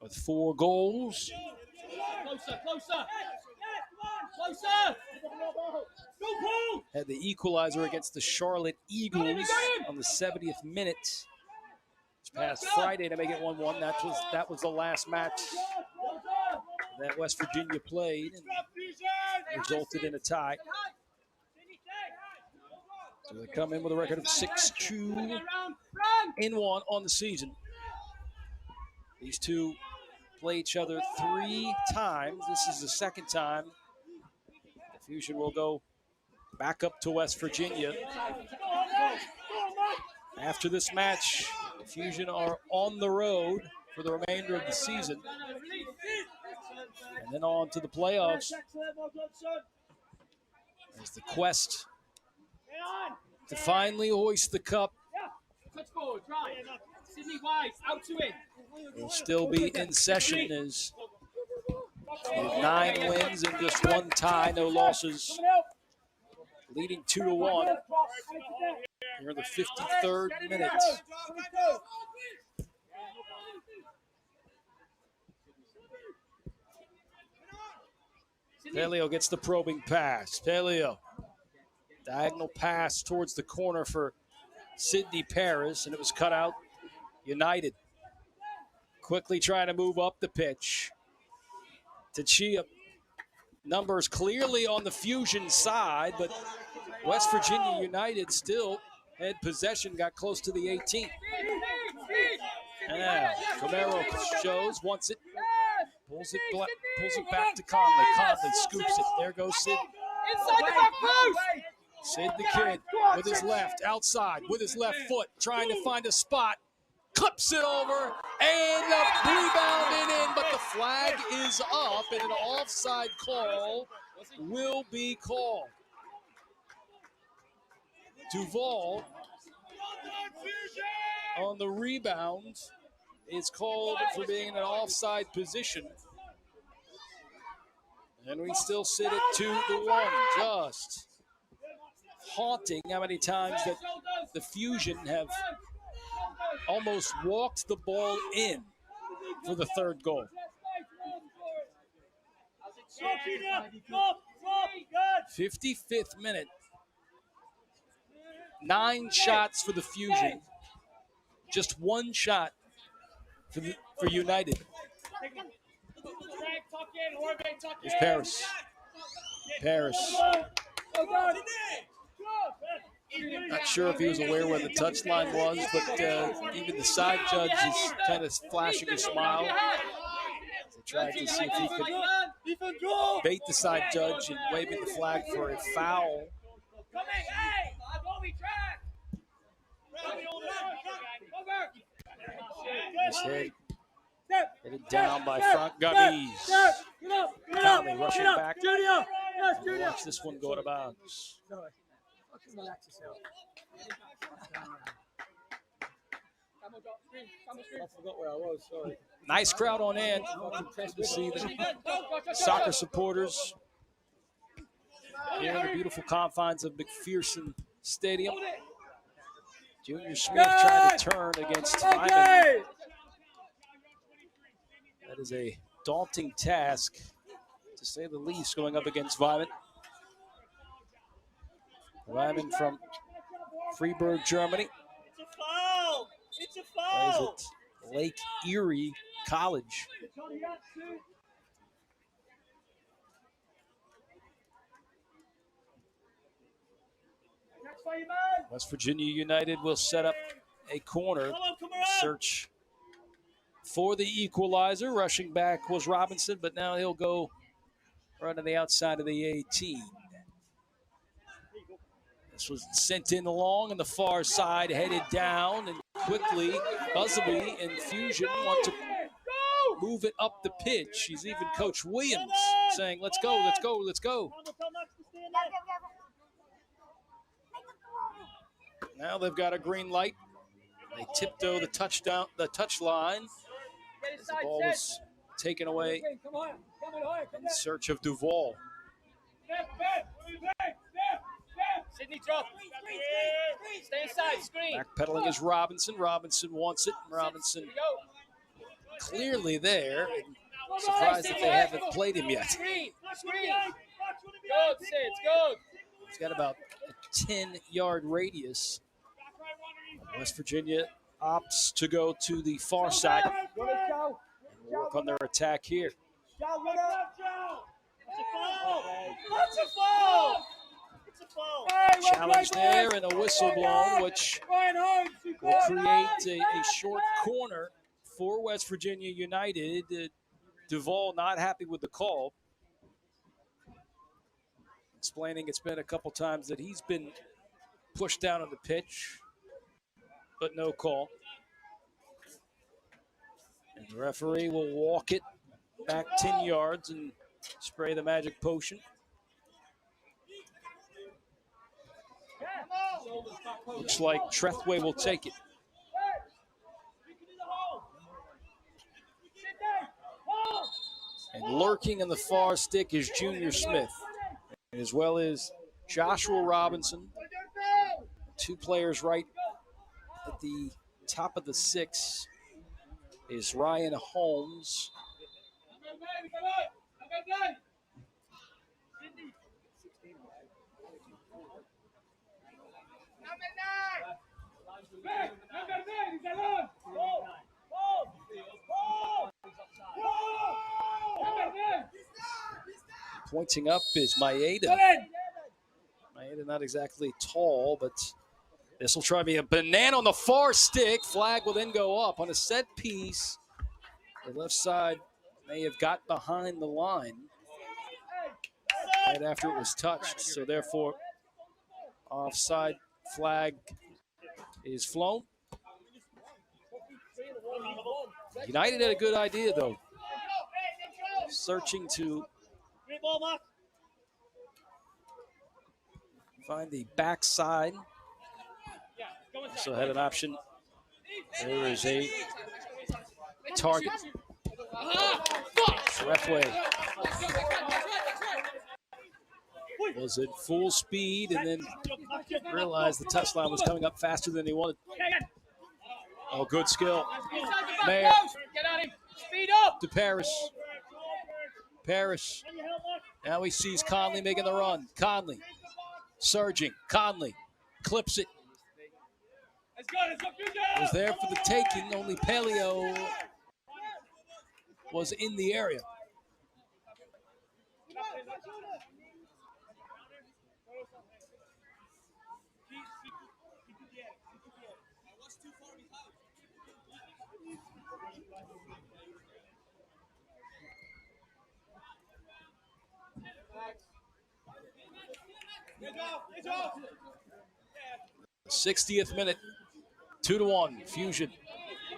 With 4 goals. Closer. Had the equalizer against the Charlotte Eagles on the 70th minute. This past Friday to make it 1-1. That was the last match that West Virginia played and resulted in a tie. So they come in with a record of 6-2-1 on the season. These two play each other 3 times. This is the second time. The Fusion will go back up to West Virginia. After this match, the Fusion are on the road for the remainder of the season. And then on to the playoffs. As the quest to finally hoist the cup will still be in session as they have 9 wins and just 1 tie, no losses, leading 2-1 here in the 53rd minute. Paleo gets the probing pass. Paleo, diagonal pass towards the corner for Sidney Paris, and it was cut out. United quickly trying to move up the pitch. Tachia, numbers clearly on the Fusion side, but West Virginia United still had possession, got close to the 18th. And Camaro shows, wants it, pulls it back to Conley. Conley scoops it. There goes Sid. Inside the back post. Sid the Kid with his left, outside, with his left foot, trying to find a spot. Clips it over, and the rebound in, but the flag is up, and an offside call will be called. Duval on the rebound is called for being in an offside position. And we still sit at 2-1, just haunting how many times that the Fusion have almost walked the ball in for the 3rd goal. 55th minute. 9 shots for the Fusion. Just 1 shot for United. Here's Paris. Paris. Not sure if he was aware where the touchline was, but even the side judge is kind of flashing a smile. They tried to see if he could bait the side judge and waving the flag for a foul. Headed down by Frank Gamis. Conley rushing back. Watch this one go to bounds. Relax yourself. I forgot where I was, sorry. Nice crowd on hand. To see the soccer supporters here in the beautiful confines of McPherson Stadium. Junior Smith trying to turn against Lyman. That is a daunting task, to say the least, going up against Vyman. Vyman from Freiburg, Germany. It's a foul. It's a Plays foul. at Lake Erie College. West Virginia United will set up a corner, search for the equalizer. Rushing back was Robinson, but now he'll go right on the outside of the 18. This was sent in along on the far side, headed down, and quickly Busby and Fusion want to move it up the pitch. He's even Coach Williams saying, let's go, let's go, let's go. Now they've got a green light. They tiptoe the touch line. As the ball was taken away in search of Duval. Sydney, drop. Stay inside, screen. Backpedaling is Robinson. Robinson wants it. Robinson clearly there. And surprised that they haven't played him yet. Screen. Good, Sid, good. He's got about a 10-yard radius. West Virginia opts to go to the far side and work on their attack here. Challenge there and a whistle blown, which will create a short corner for West Virginia United. Duvall not happy with the call, explaining it's been a couple times that he's been pushed down on the pitch, but no call. And the referee will walk it back 10 yards and spray the magic potion. Looks like Trethway will take it. And lurking in the far stick is Junior Smith, as well as Joshua Robinson. Two players right at the top of the six is Ryan Holmes. Pointing up is Maeda. Maeda not exactly tall, but this will try to be a banana on the far stick. Flag will then go up on a set piece. The left side may have got behind the line right after it was touched. So therefore, offside flag is flown. United had a good idea, though. Searching to find the backside. So had an option. There is a target. Trethway was at full speed and then realized the touchline was coming up faster than he wanted. Oh, good skill. Mayer to Parrish. Parrish. Now he sees Conley making the run. Conley surging. Conley clips it. Was there for the taking. Only Paleo was in the area. The 60th minute, 2-1, Fusion.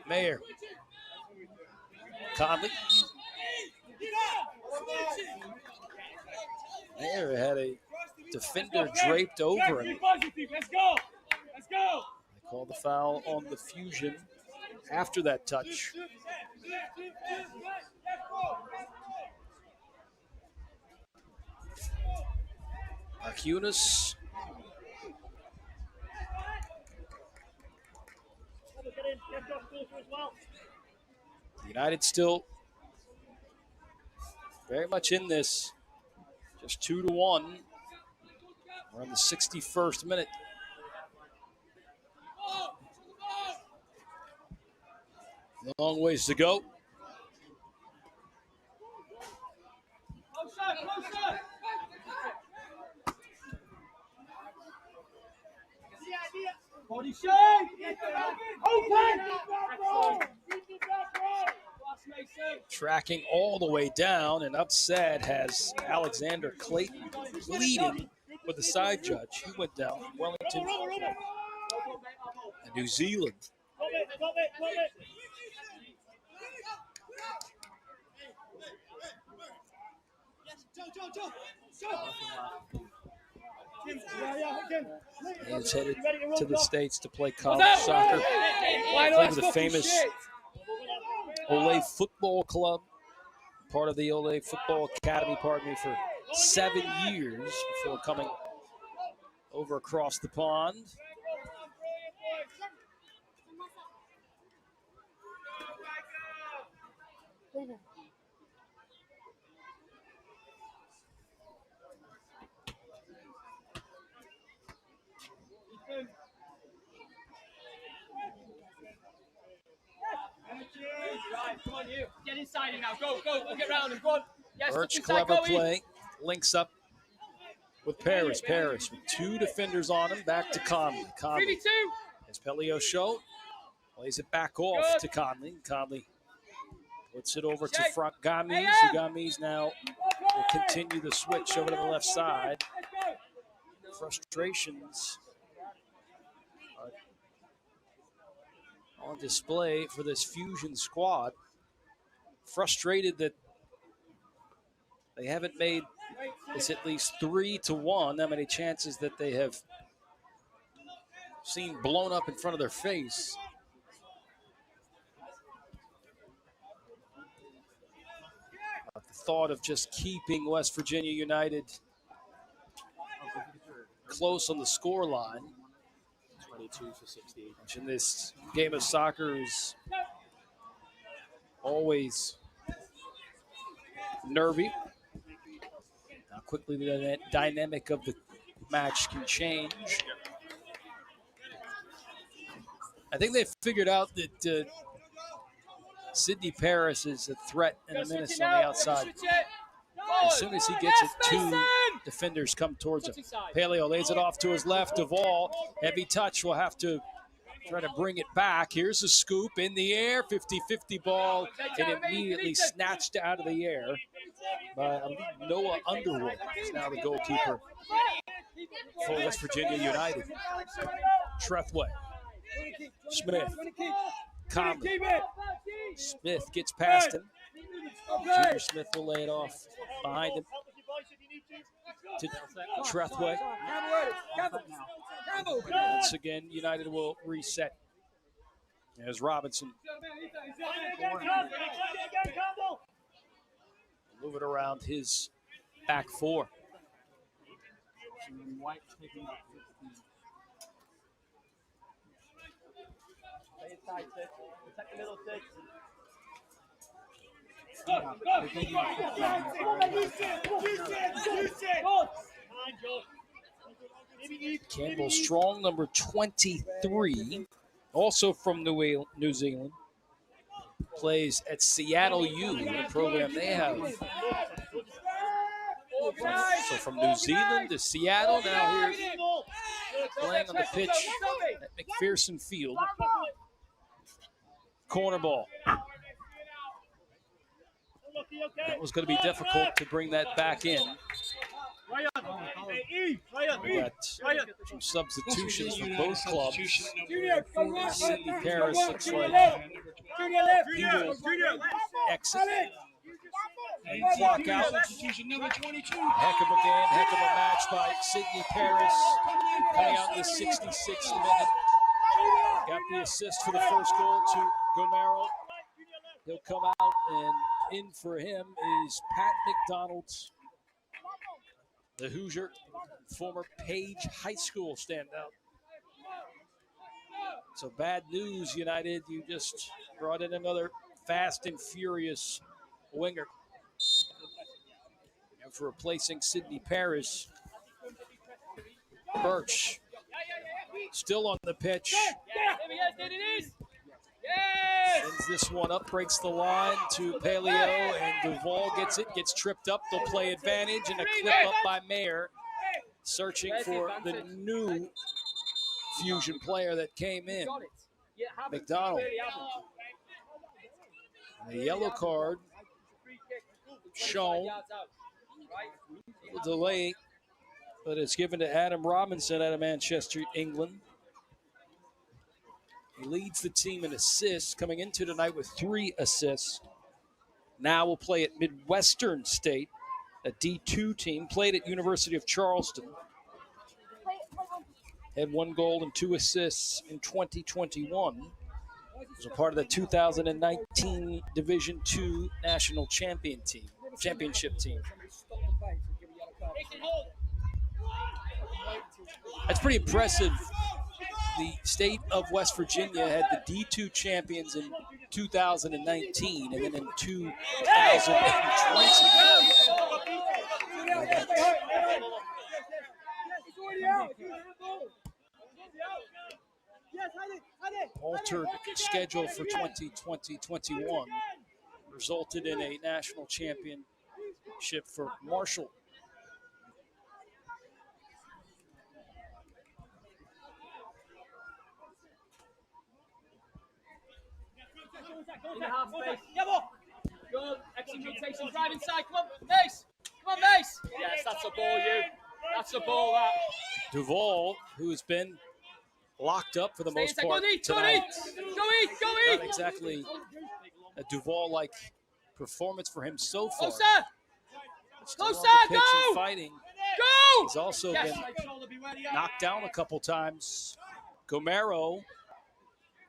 Mayer. Conley. Mayer had a defender draped over him. They called the foul on the Fusion after that touch. Arcunas. United still very much in this. Just 2-1. We're on the 61st minute. Long ways to go. Tracking all the way down and upset has Alexander Clayton leading with the side judge. He went down. Wellington and New Zealand. He is headed to the States to play college soccer. Played with the famous Ole Football Club, part of the Ole Football Academy, for 7 years before coming over across the pond. Right, come on, you. Get inside him now. Go, go. We'll get round him. Go on. Yes, Birch, inside, clever go, play. Links up with Paris. Paris with 2 defenders on him. Back to Conley. Conley, 32. as Pelio showed, plays it back off to Conley. Conley puts it over to front Gamis. Gamis now will continue the switch over to the left side. Frustrations are on display for this Fusion squad. Frustrated that they haven't made this at least 3-1. How many chances that they have seen blown up in front of their face. The thought of just keeping West Virginia United close on the score line. 22 for 68. In this game of soccer is always nervy. How quickly the dynamic of the match can change. I think they've figured out that Sidney Paris is a threat and a menace on the outside. As soon as he gets it, 2 defenders come towards him. Paleo lays it off to his left. Duvall, heavy touch, will have to try to bring it back. Here's a scoop in the air, 50-50 ball, and immediately snatched out of the air by Noah Underwood. He's now the goalkeeper for West Virginia United. Trethway, Smith, Conley. Smith gets past him. Junior Smith will lay it off behind him to Trethway. Once again, United will reset as Robinson move it around his back 4. Campbell Strong, number 23, also from New Zealand, plays at Seattle U, the program they have. So from New Zealand to Seattle, now here playing on the pitch at McPherson Field. Corner ball. That was going to be difficult to bring that back in. We got some substitutions for both clubs. Sidney Paris looks like he will exit and clock out. Heck of a game, heck of a match by Sidney Paris. Coming out in the 66th minute. Got the assist for the first goal to Gomero. He'll come out, and in for him is Pat McDonald, the Hoosier, former Page High School standout. So bad news, United. You just brought in another fast and furious winger. And for replacing Sidney Paris, Birch still on the pitch. Sends this one up, breaks the line to Paleo, and Duvall gets it, gets tripped up. They'll play advantage, and a clip up by Mayer, searching for the new Fusion player that came in, McDonald. And a yellow card shown. A delay, but it's given to Adam Robinson out of Manchester, England. He leads the team in assists, coming into tonight with 3 assists. Now will play at Midwestern State, a D2 team. Played at University of Charleston. Had 1 goal and 2 assists in 2021. Was a part of the 2019 Division II national championship team. That's pretty impressive. The state of West Virginia had the D2 champions in 2019 and then in 2020. Altered schedule for 2020-21 resulted in a national championship for Marshall. In the half space. Good. Excellent rotation. Drive inside. Come on, Mace. Come on, Mace. Yes, that's a ball, you. That's a ball, that. Duval, who has been locked up for the most part tonight. Not exactly a Duval-like performance for him so far. Closer, go! Fighting. Go! He's also been knocked down a couple times. Gomero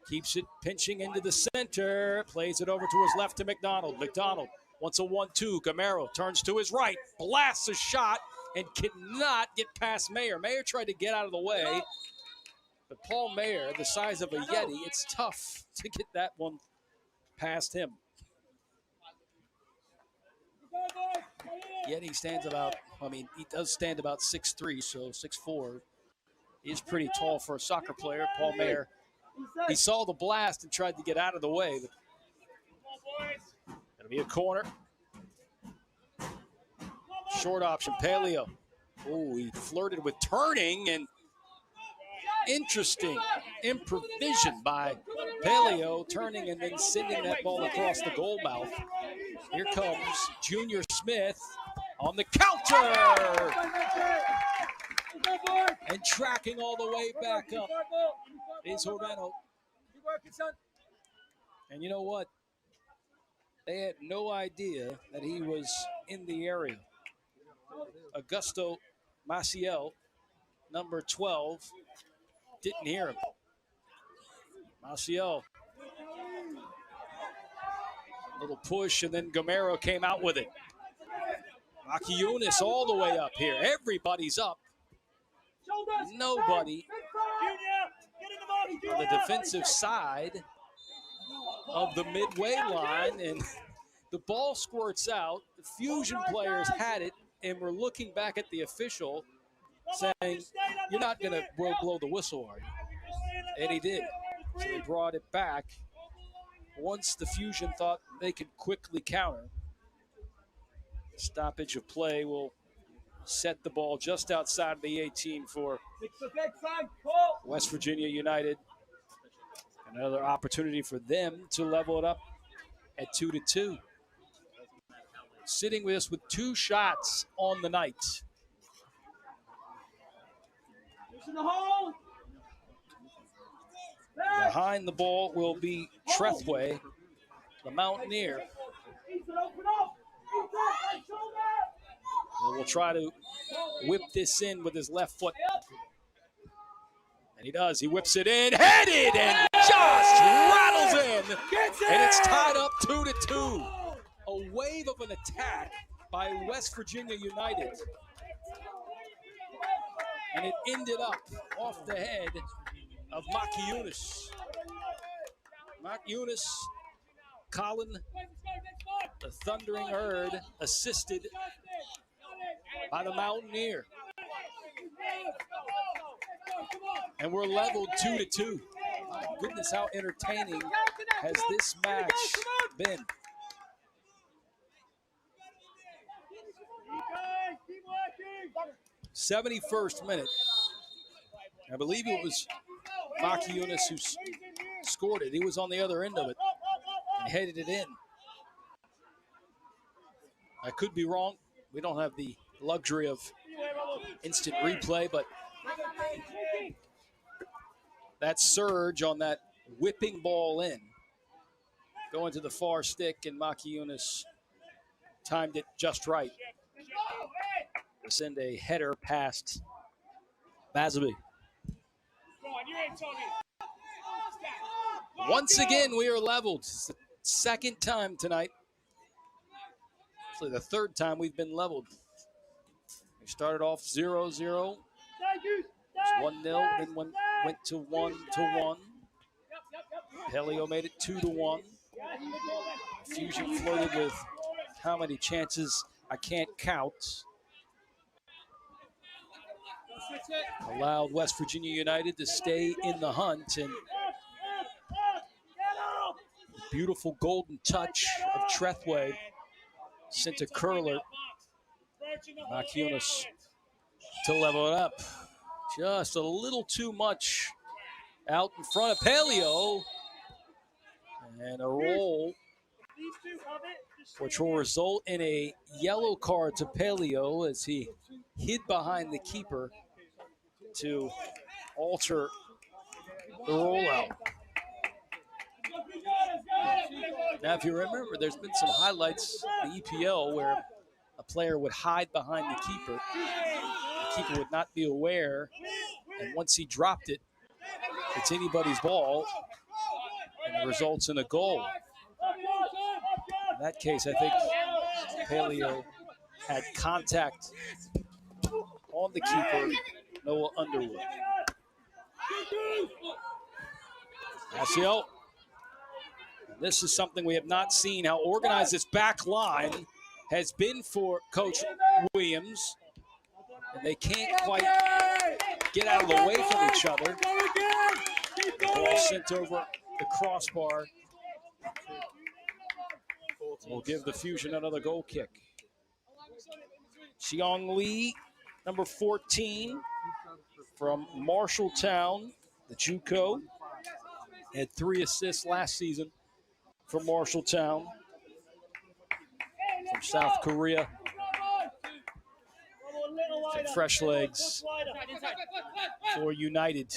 keeps it pinching into the center, plays it over to his left to McDonald. McDonald wants a 1-2. Gomero turns to his right, blasts a shot, and cannot get past Mayer. Mayer tried to get out of the way, but Paul Mayer, the size of a Yeti, it's tough to get that one past him. Yeti stands about, he does stand about 6'3", so 6'4". He is pretty tall for a soccer player. Paul Mayer, he saw the blast and tried to get out of the way. But it'll be a corner. Short option, Paleo. Oh, he flirted with turning, and interesting improvisation by Paleo, turning and then sending that ball across the goal mouth. Here comes Junior Smith on the counter. And tracking all the way back up is Jordano. And you know what? They had no idea that he was in the area. Augusto Maciel, number 12, didn't hear him. Maciel, little push, and then Gomero came out with it. Maciunas all the way up here. Everybody's up. Nobody on the defensive side of the midway line, and the ball squirts out. The Fusion players had it and were looking back at the official saying, "You're not going to blow the whistle, are you?" And he did. So they brought it back. Once the Fusion thought they could quickly counter, stoppage of play will set the ball just outside of the 18 for West Virginia United. Another opportunity for them to level it up at 2-2. Sitting with us with 2 shots on the night. Behind the ball will be Trethway, the Mountaineer. And will try to whip this in with his left foot. And he does. He whips it in, headed, and just rattles in. And it's tied up 2-2. A wave of an attack by West Virginia United. And it ended up off the head of Maciunas. Maciunas, Colin, the Thundering Herd, assisted by the Mountaineer. And we're leveled 2-2. My goodness, how entertaining has this match been? 71st minute. I believe it was Maciunas who scored it. He was on the other end of it and headed it in. I could be wrong. We don't have the luxury of instant replay, but that surge on that whipping ball in, going to the far stick, and Maciunas timed it just right to send a header past Basabe. Once again, we are leveled. It's the second time tonight. Actually, the third time we've been leveled. We started off 0-0 was 1-0, then went to 1-1. Pelio made it 2-1. Fusion flirted with how many chances I can't count. Allowed West Virginia United to stay in the hunt, and beautiful golden touch of Trethway sent a curler. Maciunas to level it up. Just a little too much out in front of Pelio. And a roll, which will result in a yellow card to Pelio as he hid behind the keeper to alter the rollout. Now, if you remember, there's been some highlights in the EPL where a player would hide behind the keeper. The keeper would not be aware, and once he dropped it, it's anybody's ball, and it results in a goal. In that case, I think Pelio had contact on the keeper, Noah Underwood. Masio. This is something we have not seen, how organized this back line has been for Coach Williams. And they can't quite get out of the way from each other. Ball sent over the crossbar. Will give the Fusion another goal kick. Xiong Lee, number 14, from Marshalltown, the JUCO. Had 3 assists last season for Marshalltown. From South Korea. Some fresh legs for United.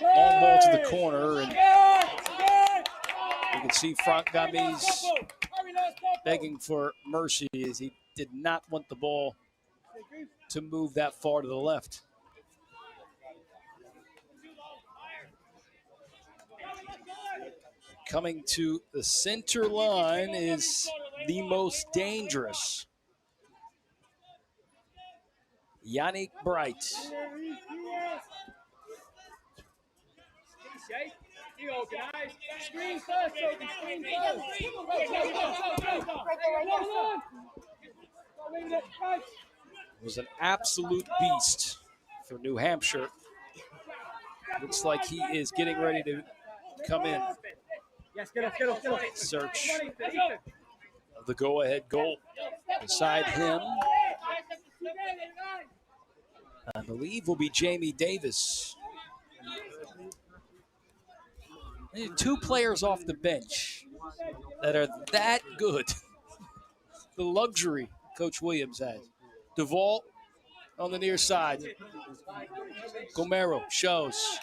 Long ball to the corner, and you can see Frank Gamis begging for mercy as he did not want the ball to move that far to the left. Coming to the center line is the most dangerous. Yannick Bright. Was an absolute beast for New Hampshire. Looks like he is getting ready to come in. Search of the go-ahead goal. Beside him, I believe, will be Jamie Davis. 2 players off the bench that are that good. The luxury Coach Williams has. Duvall on the near side. Gomero shows.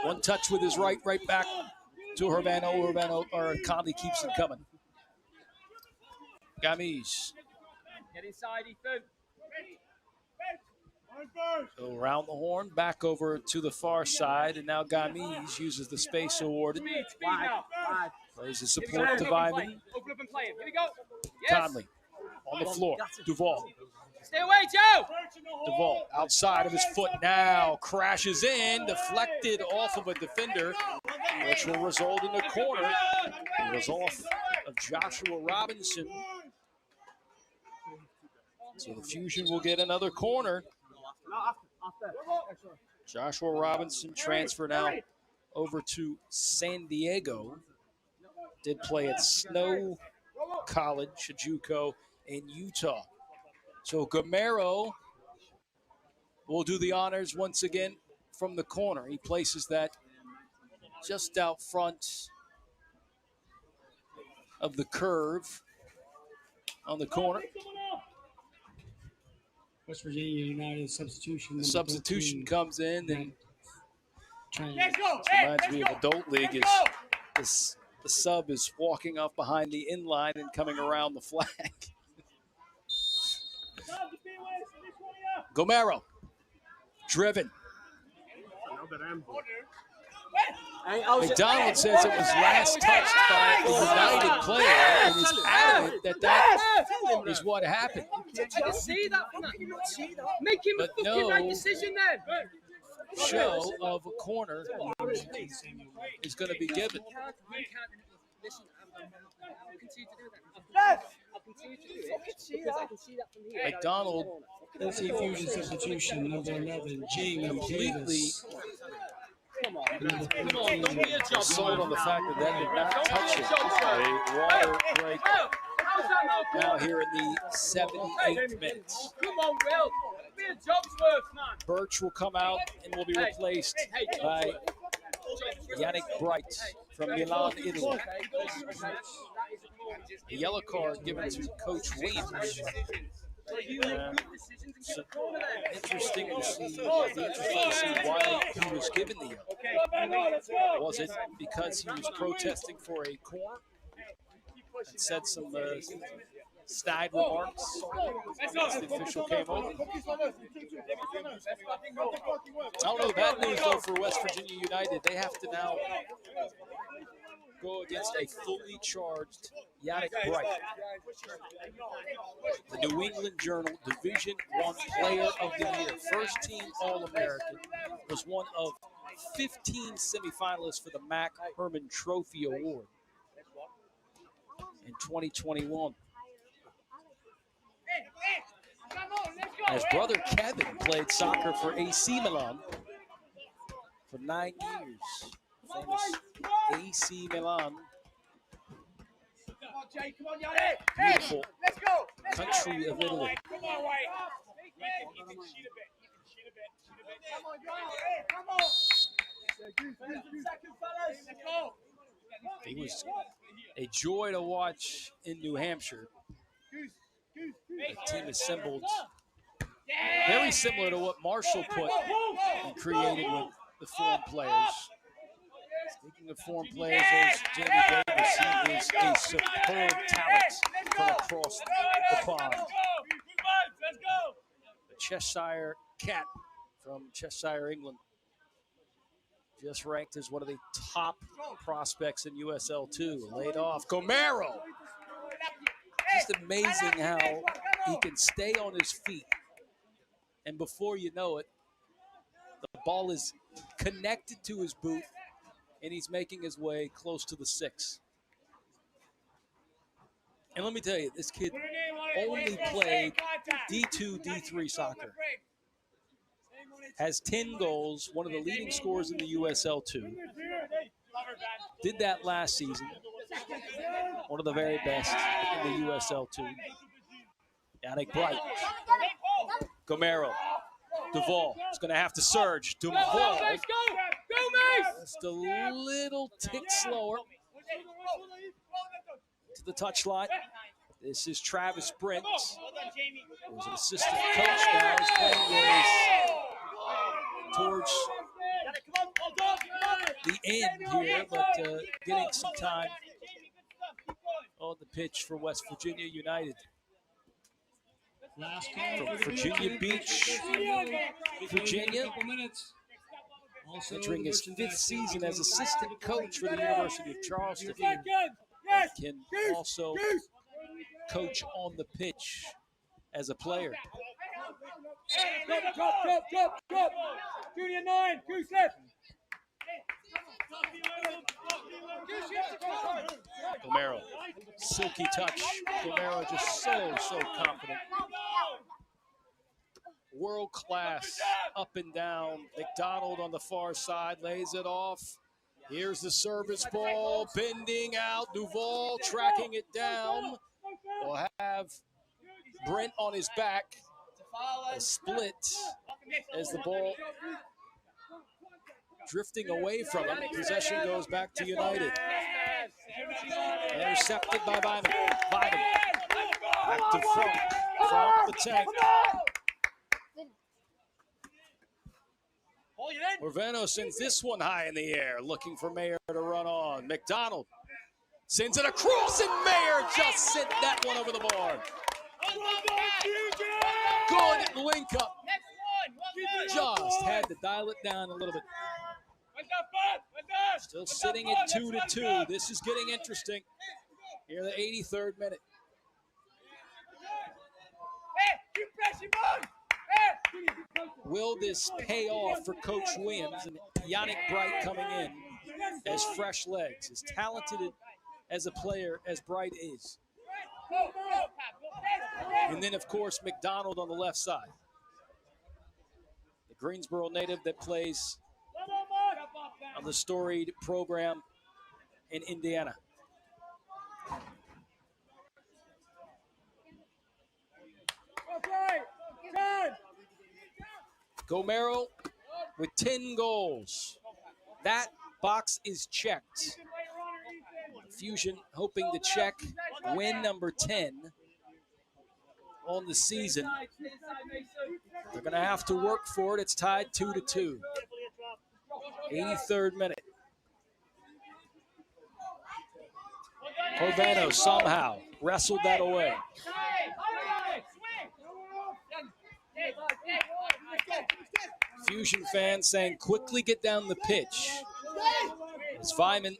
One touch with his right back to Urbano, or Conley keeps it coming. Gamis. Get inside, Ethan. So around the horn, back over to the far side, and now Gamis uses the space awarded. Plays his support to Vyman. Conley on the floor. Duvall. Stay away, Joe! Duvall outside of his foot now, crashes in, deflected off of a defender, which will result in a corner. It was off of Joshua Robinson. So the Fusion will get another corner. Joshua Robinson transfer now over to San Diego. Did play at Snow College, JUCO, in Utah. So Gomero will do the honors once again from the corner. He places that just out front of the curve on the corner. West Virginia United substitution. The substitution comes in, and reminds me of Adult League is the sub is walking off behind the in line and coming around the flag. Gomero, driven. McDonald says it was last touched by a United player and is adamant that that is what happened. I can see that. Make him a fucking right decision then. Show of a corner is going to be given. Listen, I'll continue to do that. I'll continue to do it because I can see that from here. McDonald That's a fusion substitution, number 11, Jamie completely Don't be a job. sold on the fact that that did not touch it. A water break now here in the 78th minute. Come on, Will. Be a job's worth, man. Birch will come out and will be replaced by Yannick Bright from Milan, Italy. A yellow card given to Coach Williams. Interesting to see why he was given the yellow. Was it because he was protesting for a corner and said some snide remarks as the official came over? I don't know. Bad news though for West Virginia United. They have to now go against a fully charged Yannick Bright. The New England Journal Division I Player of the Year, first team All-American, was one of 15 semifinalists for the Mac Herman Trophy Award in 2021. His brother Kevin played soccer for AC Milan for 9 years. Famous AC Milan. Beautiful country of Italy. He was a joy to watch in New Hampshire. The team assembled very similar to what Marshall put and created with the foreign players. Speaking of foreign players, there's Jamie Davis. He is a superb talent from across the pond. The Cheshire Cat from Cheshire, England. Just ranked as one of the top prospects in USL-2. Laid off. Gomero. Just amazing how he can stay on his feet. And before you know it, the ball is connected to his boot, and he's making his way close to the 6. And let me tell you, this kid only played D2, D3 soccer. Has 10 goals, one of the leading scorers in the USL-2. Did that last season. One of the very best in the USL-2. Yannick Bright. Gomero. Duvall is going to have to surge. Duvall just a little tick slower to the touchline. This is Travis Brent, who's an assistant coach now. He's playing towards the end here, but getting some time on the pitch for West Virginia United. From Virginia Beach, Virginia, entering his 5th season as assistant coach for the University of Charleston. Can also coach on the pitch as a player. Drop. Junior 9, Goose left. Gomero, silky touch. Gomero just so confident. World class, up and down. McDonald on the far side, lays it off. Here's the service ball, bending out. Duvall tracking it down. We'll have Brent on his back. A split as the ball drifting away from him. Possession goes back to United. Intercepted by Bynum. Back to Frank. Frank the tank. Orvano sends this one high in the air, looking for Mayer to run on. McDonald sends it across, and Mayer just sent that one over the bar. Good link up. Just had to dial it down a little bit. Still sitting at 2-2. This is getting interesting. Here, the 83rd minute. Will this pay off for Coach Williams and Yannick Bright coming in as fresh legs, as talented as a player as Bright is? And then, of course, McDonald on the left side. The Greensboro native that plays on the storied program in Indiana. Gomero with 10 goals. That box is checked. Fusion hoping to check win number 10 on the season. They're going to have to work for it. It's tied 2-2. 83rd minute. Corvano somehow wrestled that away. Fusion fans saying, quickly get down the pitch. As Vyman,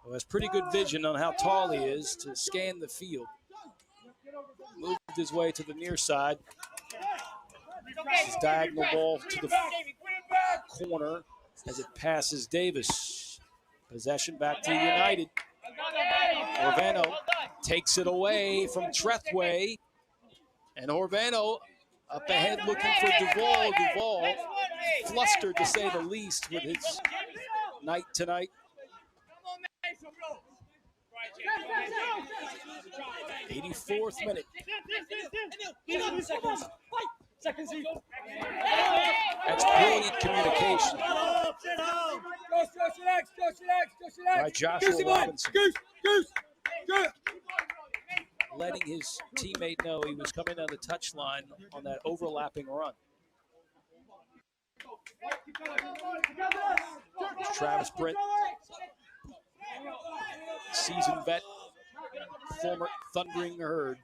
who has pretty good vision on how tall he is to scan the field, moved his way to the near side. His diagonal ball to the corner as it passes Davis. Possession back to United. Orvano takes it away from Trethway. And Orvano up ahead looking for Duvall. Duvall flustered to say the least with his night tonight. 84th minute. That's brilliant communication by Joshua Robinson. Letting his teammate know he was coming on the touchline on that overlapping run. Travis Britt, seasoned vet, former Thundering Herd.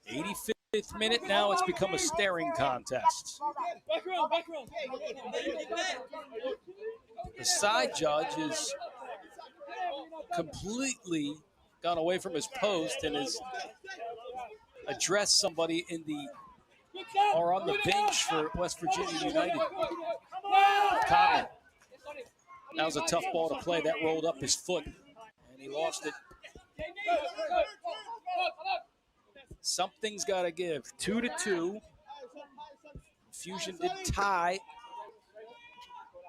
'85th minute. Now it's become a staring contest. The side judge is completely gone away from his post and has addressed somebody in the or on the bench for West Virginia United. Conley. That was a tough ball to play. That rolled up his foot, and he lost it. Something's got to give. 2-2. Fusion did tie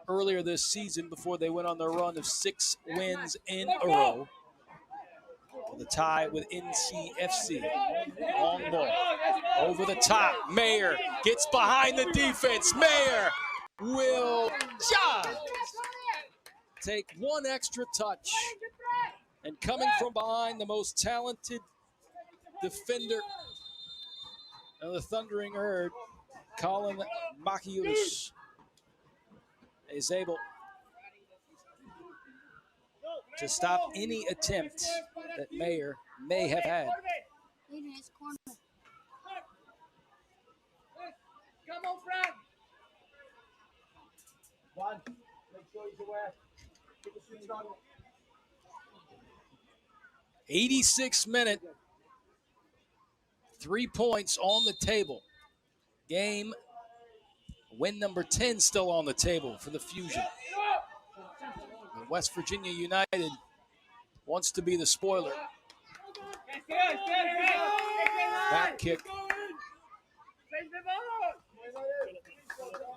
earlier this season before they went on their run of 6 wins in a row. The tie with NCFC. Long ball. Over the top. Mayer gets behind the defense. Mayer will just take one extra touch. And coming from behind, the most talented defender of the Thundering Herd, Colin Maciulis, is able to stop any attempt that Mayer may have had. Come on, Frank. One. Make sure he's aware. Keep the swings on. 86th minute. 3 points on the table. Game win number 10 still on the table for the Fusion. And West Virginia United wants to be the spoiler. Back kick.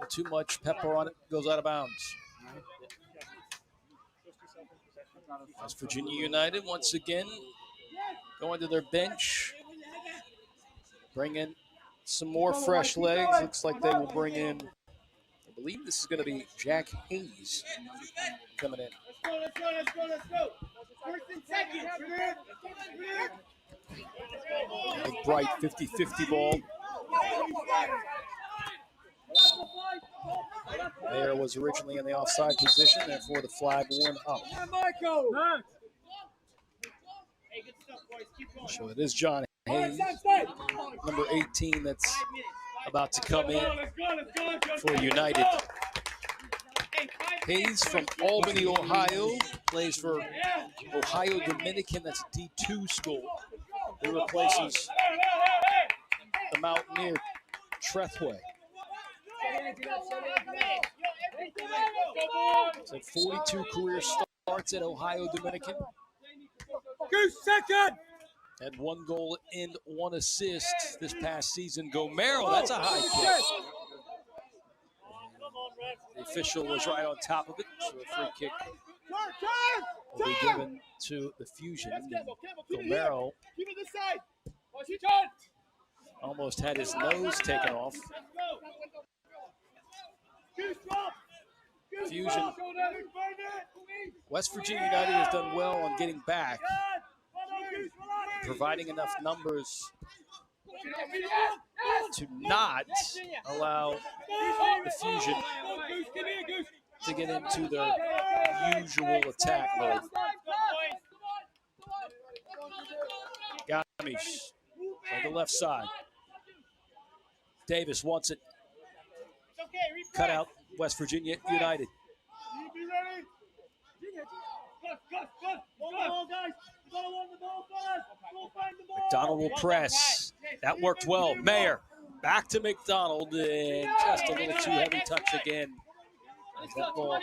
Too much pepper on it, goes out of bounds. West Virginia United once again going to their bench. Bring in some more fresh legs. Looks like they will bring in, I believe this is going to be Jack Hayes coming in. Let's go. First and second. Big bright 50-50 ball. Mayer was originally in the offside position, therefore the flag worn up. So it is John Hayes, number 18, that's about to come in for United. Hayes from Albany, Ohio, plays for Ohio Dominican, that's a D2 school. He replaces the Mountaineer Trethway. So 42 career starts at Ohio Dominican. Had 1 goal and 1 assist this past season. Gomero, that's a high kick. The official was right on top of it, so a free kick will be given to the Fusion. Gomero almost had his nose taken off. Fusion. West Virginia United has done well on getting back, providing enough numbers to not allow the Fusion to get into their usual attack mode. Gamish on the left side. Davis wants it. Cut out West Virginia United. McDonald will press. That worked well. Mayer back to McDonald, and just a little too heavy touch again. As that ball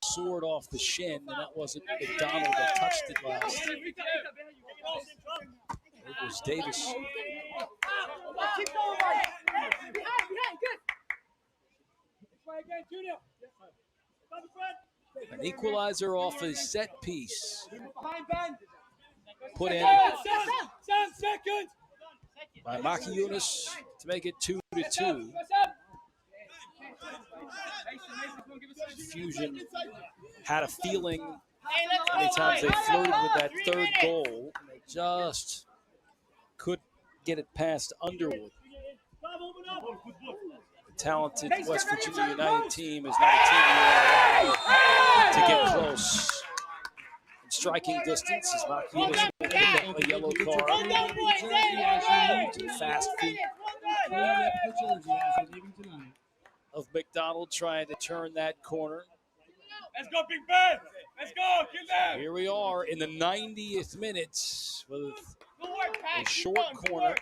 soared off the shin, and that wasn't McDonald that touched it last. It was Davis. An equalizer off a set piece. Put in by Maki Yunus to make it 2-2. Fusion had a feeling many times they flirted with that third goal, and they just couldn't get it past Underwood. The talented West Virginia United team is not a team you want to get close. In striking distance, as Maki Yunus will pick up a yellow card. Fast feet of McDonald trying to turn that corner. Let's go, Big Ben! Let's go! Kill them! Here we are in the 90th minute with a short corner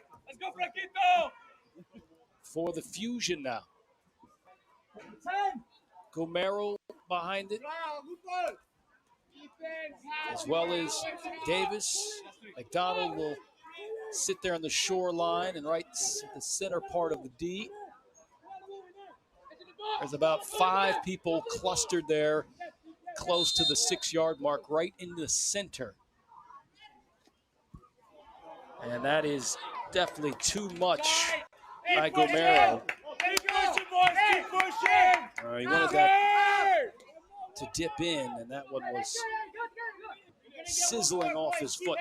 for the Fusion now. Gomero behind it, as well as Davis. McDonald will sit there on the shoreline and right at the center part of the D. There's about 5 people clustered there close to the 6-yard mark, right in the center. And that is definitely too much by Gomero. He wanted that to dip in, and that one was sizzling off his foot.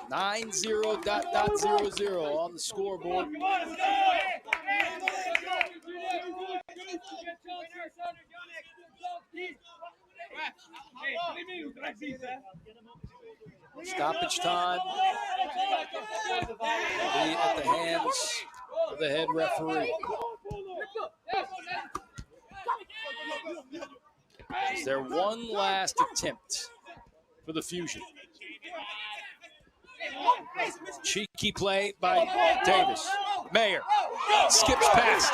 9-0 on the scoreboard. Stoppage time will be at the hands of the head referee. Is there one last attempt for the Fusion? Cheeky play by Davis. Mayer skips past,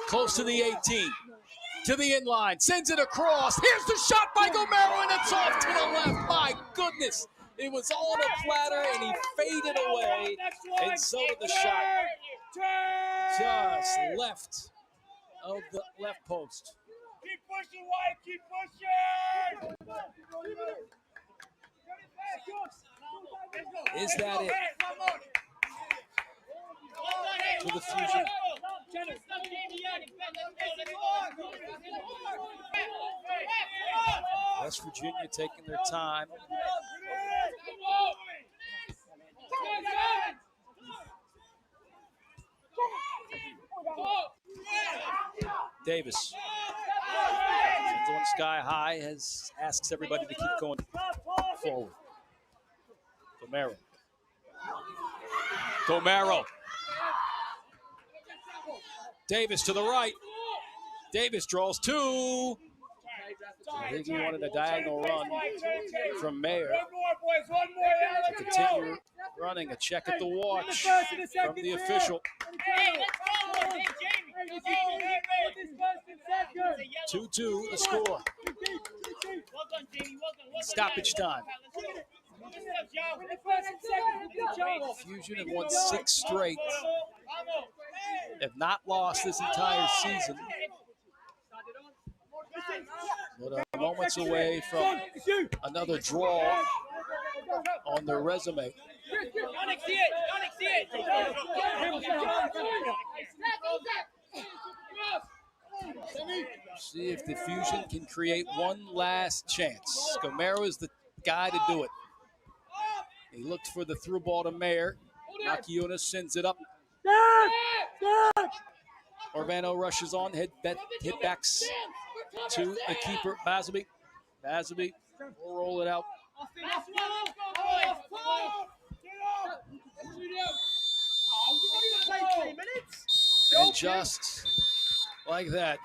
close to the 18, to the inline, sends it across. Here's the shot by Gomero, and it's off to the left. My goodness, it was on a platter, and he faded away, and so did the shot. Just left of the left post. Keep pushing, White. Keep pushing. Is that it for the Fusion? West Virginia taking their time. Davis. Sends one sky high, asks everybody to keep going forward. Gomero. Davis to the right. Davis draws two. I think he wanted a diagonal run from Mayer to continue running. A check at the watch from the official. 2-2 the score. Stoppage time. Fusion have won 6 straight. Have not lost this entire season. But moments away from another draw on their resume. See if the Fusion can create one last chance. Gomero is the guy to do it. He looked for the through ball to Mayer. Nakiuna sends it up. Orvano rushes on, hit backs to the keeper, Basabe. Basabe will roll it out. And just like that,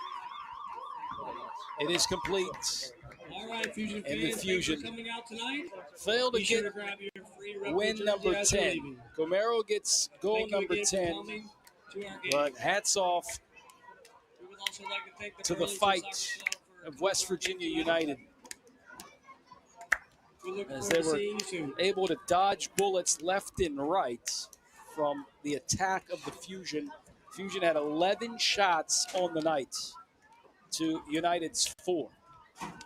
it is complete. All right, Fusion and the fans, Fusion coming out tonight. Failed to Sure get to grab your free win number 10. Gomero gets goal number 10. But hats off to the fight of West Virginia United, as they were able to dodge bullets left and right from the attack of the Fusion. Fusion had 11 shots on the night to United's 4.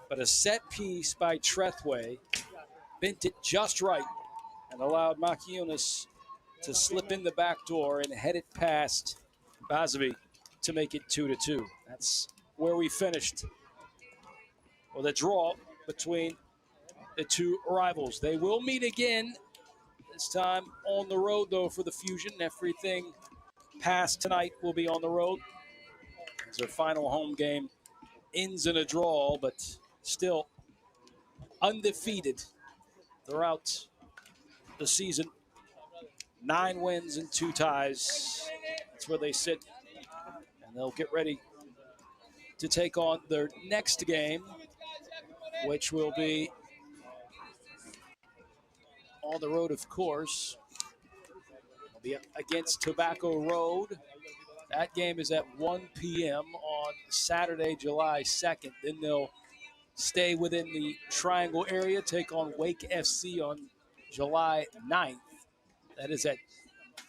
But a set piece by Trethway bent it just right and allowed Makiunas to slip in the back door and head it past Basabe to make it 2-2. That's where we finished with a draw between the two rivals. They will meet again, this time on the road, though, for the Fusion. Everything past tonight will be on the road. As their final home game ends in a draw, but still undefeated throughout the season. 9 wins and 2 ties. That's where they sit. And they'll get ready to take on their next game, which will be on the road, of course. It'll be against Tobacco Road. That game is at 1 p.m. on Saturday, July 2nd. Then they'll stay within the Triangle area, take on Wake FC on July 9th. That is at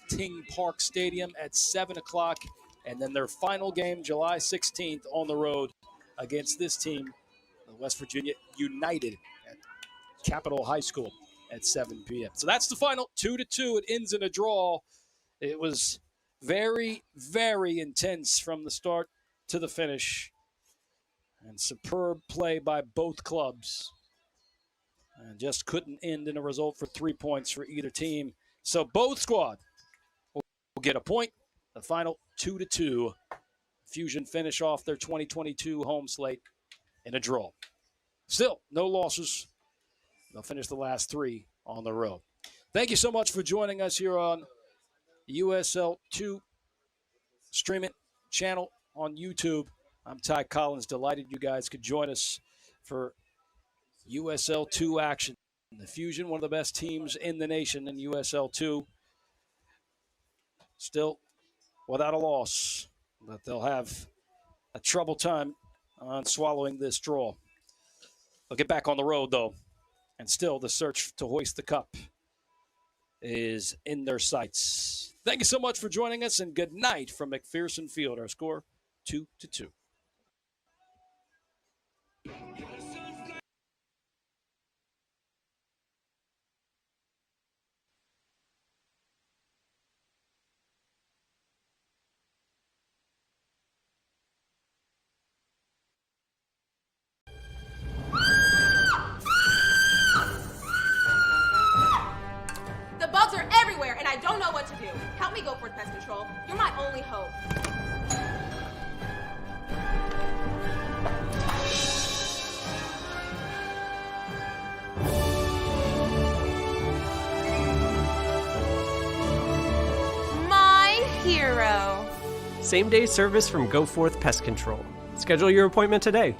Ting Park Stadium at 7 o'clock. And then their final game, July 16th, on the road against this team, the West Virginia United at Capitol High School at 7 p.m. So that's the final, 2-2. It ends in a draw. It was very, very intense from the start to the finish. And superb play by both clubs. And just couldn't end in a result for 3 points for either team. So both squad will get a point. The final 2-2. Fusion finish off their 2022 home slate in a draw. Still, no losses. They'll finish the last 3 on the road. Thank you so much for joining us here on USL-2 streaming channel on YouTube. I'm Ty Collins. Delighted you guys could join us for USL-2 action. The Fusion, one of the best teams in the nation in USL-2. Still without a loss, but they'll have a trouble time on swallowing this draw. They'll get back on the road, though, and still the search to hoist the cup is in their sights. Thank you so much for joining us, and good night from McPherson Field. Our score, 2-2. The bugs are everywhere, and I don't know what to do. Help me go for pest control. You're my only hope. hero. Same-day service from Go Forth Pest Control. Schedule your appointment today.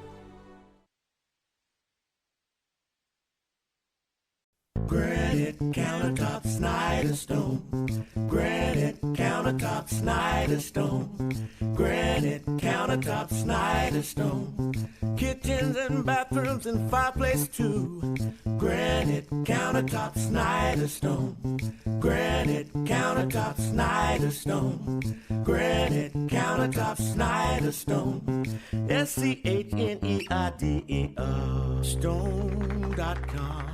Granite countertop, Snyder Stone. Granite countertop, Snyder Stone. Granite countertop, Snyder Stone. Kitchens and bathrooms and fireplace too. Granite countertop, Snyder Stone. Granite countertop, Snyder Stone. Granite countertop, Snyder Stone. SCHNEIDEO Stone.com.